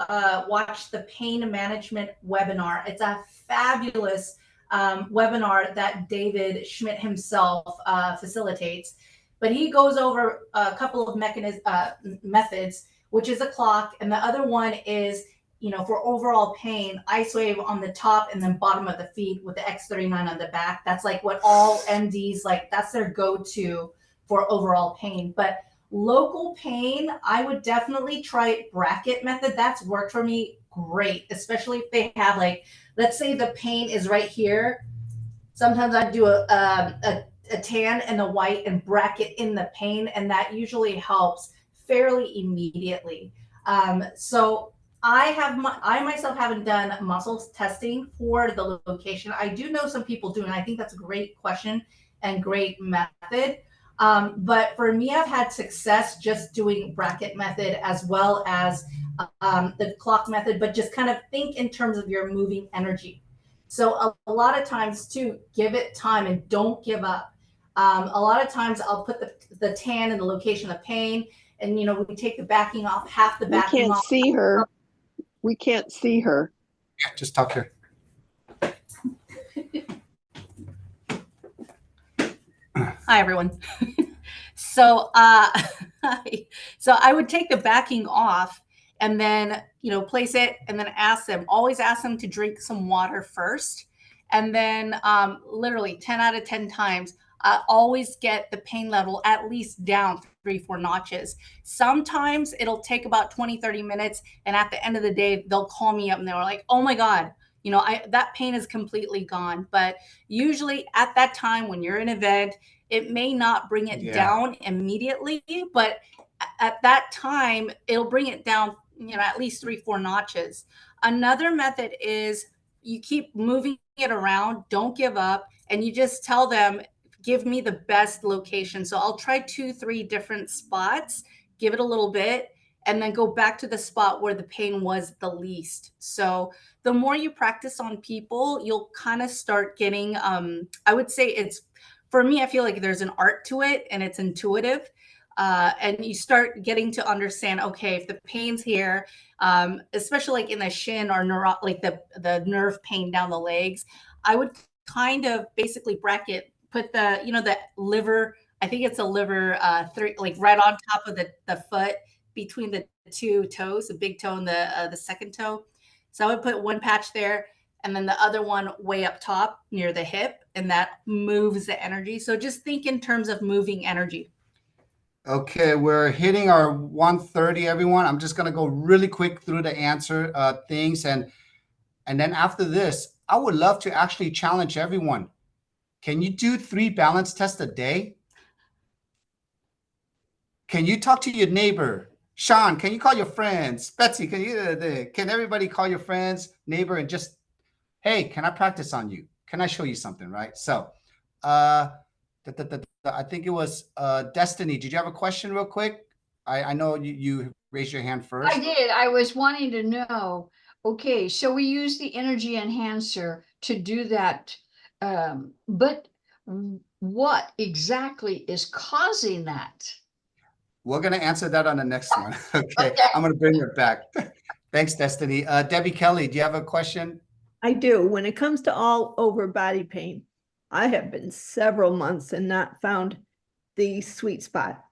watched the pain management webinar. It's a fabulous webinar that David Schmidt himself facilitates. But he goes over a couple of methods, which is a clock, and the other one is, you know, for overall pain, ice wave on the top and then bottom of the feet with the X39 on the back. That's like what all MDs, like, that's their go-to for overall pain. But local pain, I would definitely try bracket method. That's worked for me great, especially if they have, like, let's say the pain is right here. Sometimes I do a tan and a white and bracket in the pain, and that usually helps fairly immediately. So I myself haven't done muscle testing for the location. I do know some people do, and I think that's a great question and great method. But for me, I've had success just doing bracket method as well as the clock method, but just kind of think in terms of your moving energy. So a lot of times too, give it time and don't give up. A lot of times I'll put the tan in the location of pain, and, you know, we take the backing off, half the backing off. We can't see her. We can't see her. Yeah, just talk here. Hi, everyone. So so I would take the backing off and then, you know, place it and then always ask them to drink some water first. And then literally 10 out of 10 times, always get the pain level at least down 3-4 notches. Sometimes it'll take about 20-30 minutes, and at the end of the day they'll call me up and they're like, oh my god, you know, that pain is completely gone. But usually at that time when you're in an event, it may not bring it down immediately, but at that time it'll bring it down, you know, at least 3-4 notches. Another method is you keep moving it around, don't give up, and you just tell them, give me the best location. So I'll try 2-3 different spots, give it a little bit, and then go back to the spot where the pain was the least. So the more you practice on people, you'll kind of start getting, I would say it's, for me, I feel like there's an art to it and it's intuitive. And you start getting to understand, okay, if the pain's here, especially like in the shin or like the nerve pain down the legs, I would kind of basically bracket, put the, you know, the liver, I think it's a liver, like right on top of the foot between the two toes, the big toe and the second toe. So I would put one patch there and then the other one way up top near the hip, and that moves the energy. So just think in terms of moving energy. Okay, we're hitting our 1:30, everyone. I'm just gonna go really quick through the answer things, and then after this, I would love to actually challenge everyone. Can you do 3 balance tests a day? Can you talk to your neighbor? Sean, can you call your friends? Betsy, can everybody call your friends, neighbor, and just, hey, can I practice on you? Can I show you something, right? So, I think it was Destiny. Did you have a question real quick? I know you raised your hand first. I did. I was wanting to know, okay, so we use the energy enhancer to do that. But what exactly is causing that? We're going to answer that on the next one. Okay. I'm going to bring it back. Thanks, Destiny. Debbie Kelly, do you have a question? I do. When it comes to all over body pain, I have been several months and not found the sweet spot.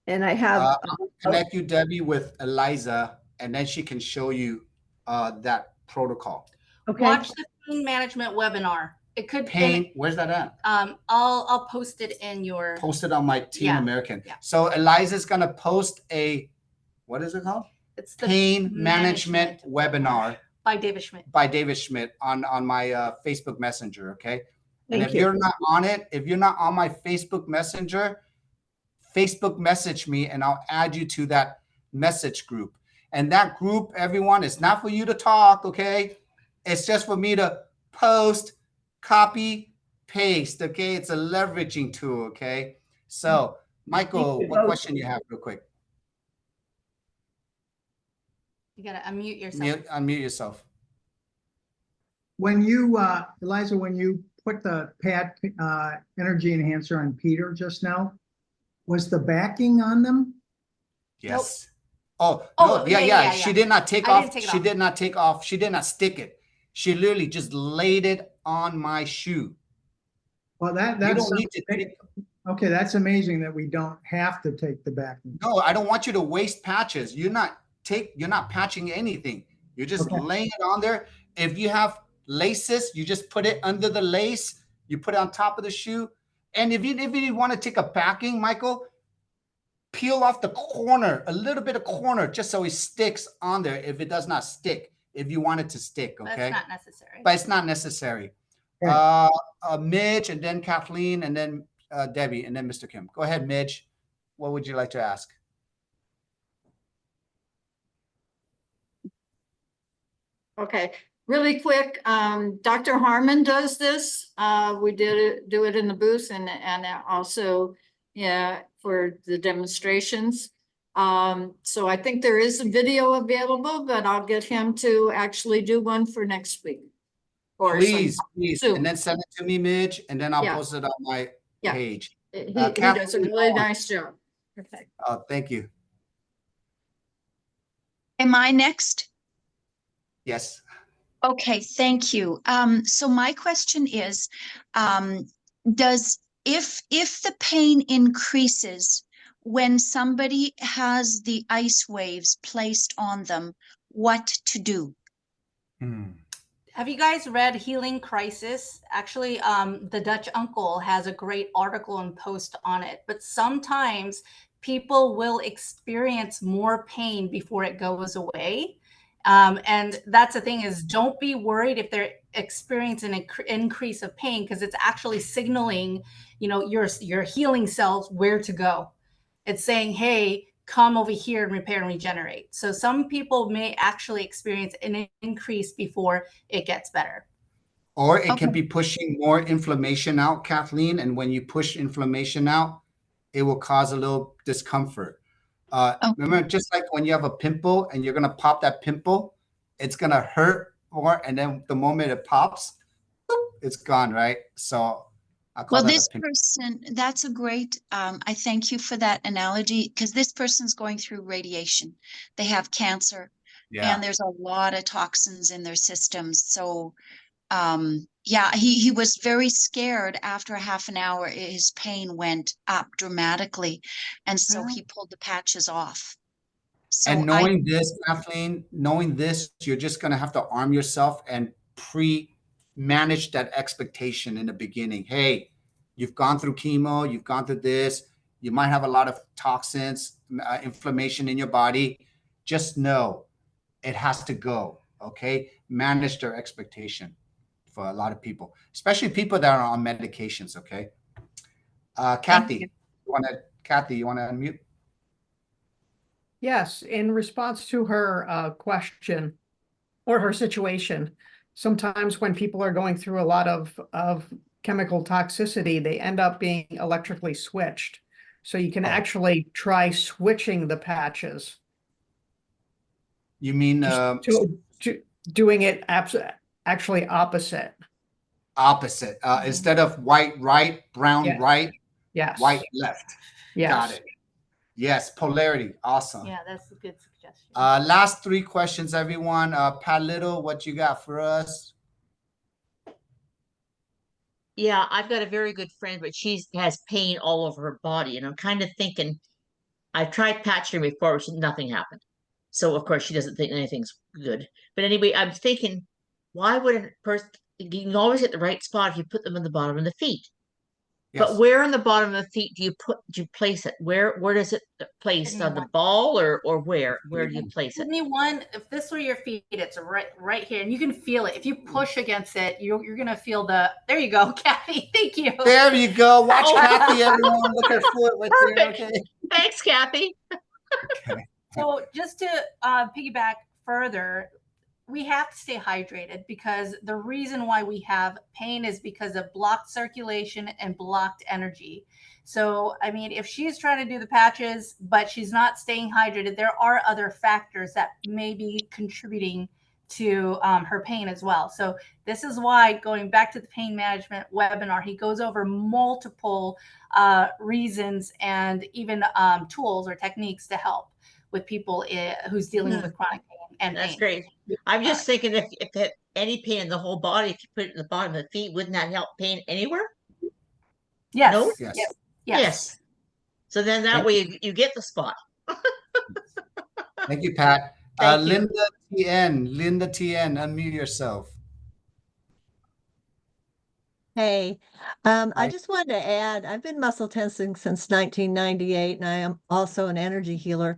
And I have I'll connect you, Debbie, with Eliza, and then she can show you that protocol. Okay. Watch the pain management webinar. It could pain. Where's that at? I'll post it in your. Post it on my Team American. Yeah. So Eliza's gonna post a, what is it called? It's the pain management webinar by David Schmidt. By David Schmidt on my Facebook Messenger. Okay. And Thank if you're not on it, if you're not on my Facebook Messenger, Facebook message me and I'll add you to that message group. And that group, everyone, is not for you to talk, okay? It's just for me to post, copy, paste, okay? It's a leveraging tool, okay? So, Michael, what question do you have real quick? You gotta unmute yourself. Unmute yourself. When you, Eliza, when you put the pad energy enhancer on Peter just now, was the backing on them? Yes. Nope. Oh, yeah. She did not take off. She did not take off. She did not stick it. She literally just laid it on my shoe. Well, that's okay. That's amazing that we don't have to take the backing. No, I don't want you to waste patches. You're not patching anything. You're just laying it on there. If you have laces, you just put it under the lace. You put it on top of the shoe. And if you want to take a backing, Michael, peel off the corner, a little bit of corner, just so it sticks on there if it does not stick, if you want it to stick, okay? That's not necessary. But it's not necessary. Midge, and then Kathleen, and then Debbie, and then Mr. Kim. Go ahead, Midge. What would you like to ask? Okay. Really quick, Dr. Harmon does this. We do it in the booth and also for the demonstrations. So I think there is a video available, but I'll get him to actually do one for next week. Please. And then send it to me, Midge, and then I'll post it on my page. He does a really nice job. Okay. Oh, thank you. Am I next? Yes. Okay, thank you. So my question is, if the pain increases when somebody has the ice waves placed on them, what to do? Have you guys read Healing Crisis? Actually, the Dutch uncle has a great article and post on it. But sometimes people will experience more pain before it goes away. And that's the thing is, don't be worried if they're experiencing an increase of pain, because it's actually signaling, your healing cells where to go. It's saying, hey, come over here and repair and regenerate. So some people may actually experience an increase before it gets better. Or it can be pushing more inflammation out, Kathleen. And when you push inflammation out, it will cause a little discomfort. Remember, just like when you have a pimple and you're going to pop that pimple, it's going to hurt more. And then the moment it pops, it's gone, right? So I call Well, that a this pimple. person, that's a great, I thank you for that analogy, because this person's going through radiation. They have cancer and there's a lot of toxins in their systems. So, yeah, he was very scared. After a half an hour, his pain went up dramatically. And so he pulled the patches off. So And knowing this, Kathleen, knowing this, you're just going to have to arm yourself and manage that expectation in the beginning. Hey, you've gone through chemo, you've gone through this, you might have a lot of toxins, inflammation in your body. Just know it has to go. Okay. Manage their expectation for a lot of people, especially people that are on medications. Okay. Kathy, you want to unmute? Yes, in response to her question or her situation, sometimes when people are going through a lot of chemical toxicity, they end up being electrically switched. So you can actually try switching the patches. You mean doing it actually opposite? Opposite. Instead of white right, brown right, white left. Yes. Got it. Yes, polarity. Awesome. Yeah, that's a good suggestion. Last 3 questions, everyone. Pat Little, what you got for us? Yeah, I've got a very good friend, but she has pain all over her body. And I'm kind of thinking, I've tried patching her before, nothing happened. So, of course, she doesn't think anything's good. But anyway, I'm thinking, why would a person, you can always get the right spot if you put them in the bottom of the feet. But where in the bottom of the feet do you place it? Where does it place on the ball or where do you place it? Give me one. If this were your feet, it's right here, and you can feel it. If you push against it, you're gonna feel the. There you go, Kathy. Thank you. There you go. Watch Kathy, everyone. Look at her foot right there. Okay. Thanks, Kathy. Okay. So just to piggyback further, we have to stay hydrated, because the reason why we have pain is because of blocked circulation and blocked energy. So, I mean, if she's trying to do the patches, but she's not staying hydrated, there are other factors that may be contributing to her pain as well. So this is why, going back to the pain management webinar, he goes over multiple reasons and even tools or techniques to help with people who's dealing with chronic pain. And that's great. I'm just thinking, if it, any pain in the whole body, if you put it in the bottom of the feet, wouldn't that help pain anywhere? Yes. No? Yes. So then that way you get the spot. Thank you, Pat. Thank you. Linda TN, unmute yourself. Hey, I just wanted to add, I've been muscle testing since 1998, and I am also an energy healer.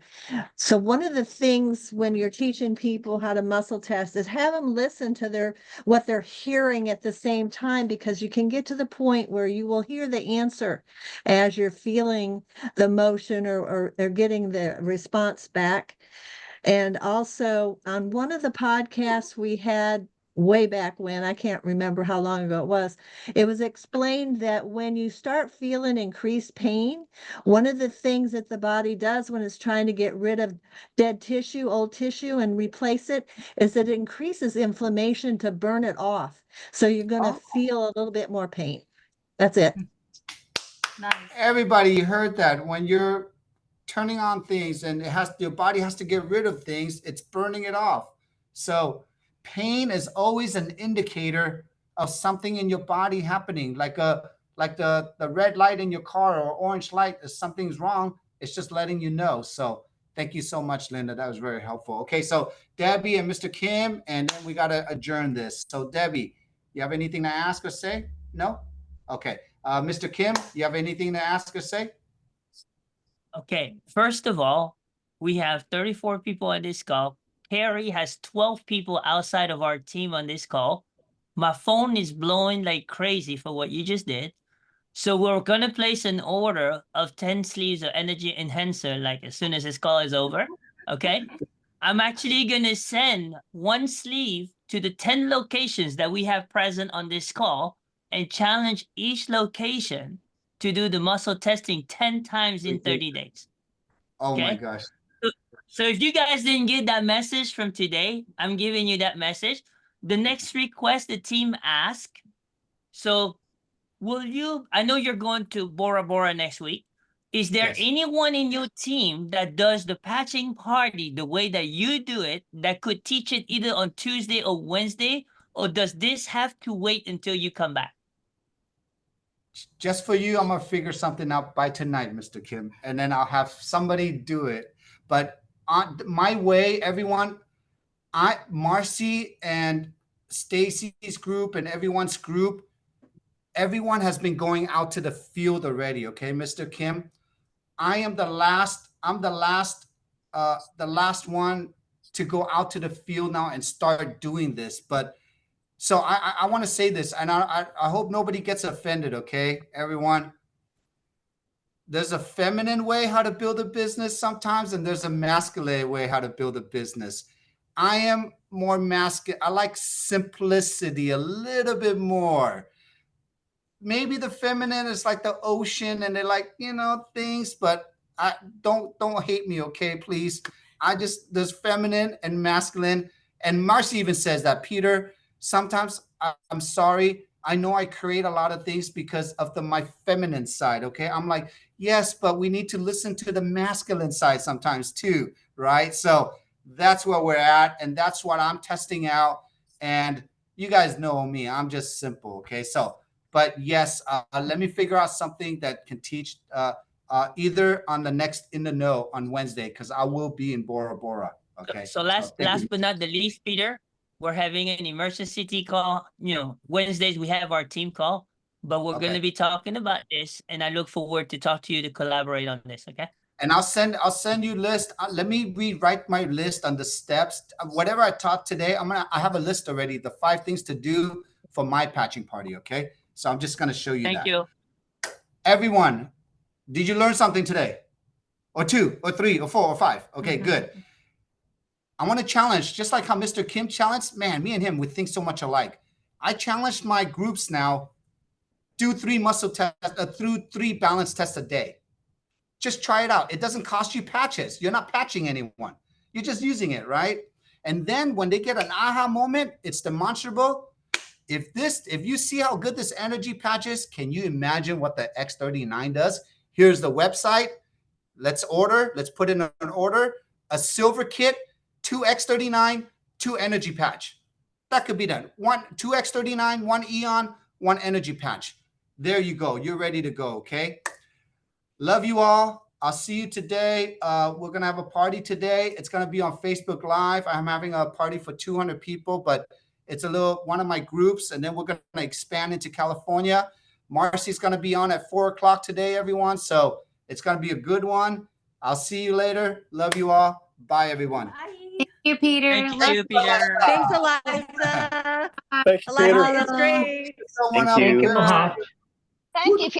So one of the things when you're teaching people how to muscle test is have them listen to what they're hearing at the same time, because you can get to the point where you will hear the answer as you're feeling the motion or getting the response back. And also on one of the podcasts we had way back when, I can't remember how long ago it was explained that when you start feeling increased pain, one of the things that the body does when it's trying to get rid of dead tissue, old tissue, and replace it, is it increases inflammation to burn it off. So you're going to feel a little bit more pain. That's it. Nice. Everybody heard that. When you're turning on things and your body has to get rid of things, it's burning it off. So pain is always an indicator of something in your body happening, like the red light in your car or orange light. If something's wrong, it's just letting you know. So Thank you so much, Linda. That was very helpful. Okay, so Debbie and Mr. Kim, and then we got to adjourn this. So Debbie, you have anything to ask or say? No? Okay. Mr. Kim, you have anything to ask or say? Okay, first of all, we have 34 people on this call. Carrie has 12 people outside of our team on this call. My phone is blowing like crazy for what you just did. So we're gonna place an order of 10 sleeves of energy enhancer like as soon as this call is over. Okay. I'm actually gonna send one sleeve to the 10 locations that we have present on this call and challenge each location to do the muscle testing 10 times in 30 days. Oh my Okay? gosh. So if you guys didn't get that message from today, I'm giving you that message. The next request the team asked. So will you, I know you're going to Bora Bora next week. Is there Yes. anyone in your team that does the patching party the way that you do it that could teach it either on Tuesday or Wednesday? Or does this have to wait until you come back? Just for you, I'm gonna figure something out by tonight, Mr. Kim, and then I'll have somebody do it. But on my way, everyone, Marcy and Stacy's group and everyone's group, everyone has been going out to the field already. Okay, Mr. Kim, I'm the last one to go out to the field now and start doing this. But so I want to say this, and I hope nobody gets offended, okay, everyone? There's a feminine way how to build a business sometimes, and there's a masculine way how to build a business. I am more masculine. I like simplicity a little bit more. Maybe the feminine is like the ocean, and they like, things, but I don't hate me, okay, please. There's feminine and masculine, and Marcy even says that, Peter. Sometimes I'm sorry. I know I create a lot of things because of my feminine side. Okay. I'm like, yes, but we need to listen to the masculine side sometimes too. Right. So that's where we're at. And that's what I'm testing out. And you guys know me. I'm just simple. Okay. So, but yes, let me figure out something that can teach either on the next In the Know on Wednesday, because I will be in Bora Bora. Okay. So last but not the least, Peter, we're having an emergency call. Wednesdays we have our team call, but we're going to be talking about this, and I look forward to talk to you to collaborate on this. Okay. And I'll send you list. Let me rewrite my list on the steps. Whatever I taught today, I have a list already. The 5 things to do for my patching party. Okay. So I'm just going to show you that. Thank you. Everyone, did you learn something today? Or 2 or 3 or 4 or 5? Okay, good. I want to challenge, just like how Mr. Kim challenged, man, me and him, we think so much alike. I challenged my groups now, do 3 muscle tests, through 3 balance tests a day. Just try it out. It doesn't cost you patches. You're not patching anyone. You're just using it, right? And then when they get an aha moment, it's demonstrable. If you see how good this energy patch is, can you imagine what the X39 does? Here's the website. Let's put in an order, a silver kit, 2 X39, 2 energy patch. That could be done. 2 X39, 1 Eon, 1 energy patch. There you go. You're ready to go. Okay. Love you all. I'll see you today. We're going to have a party today. It's going to be on Facebook Live. I'm having a party for 200 people, but it's one of my groups. And then we're going to expand into California. Marcy's going to be on at 4 o'clock today, everyone. So it's going to be a good one. I'll see you later. Love you all. Bye, everyone. Bye. Thank you, Peter. Thank you, Peter. Thanks, Eliza. Thanks, Eliza Peter. is great. Someone Thank up you. there. Thank you.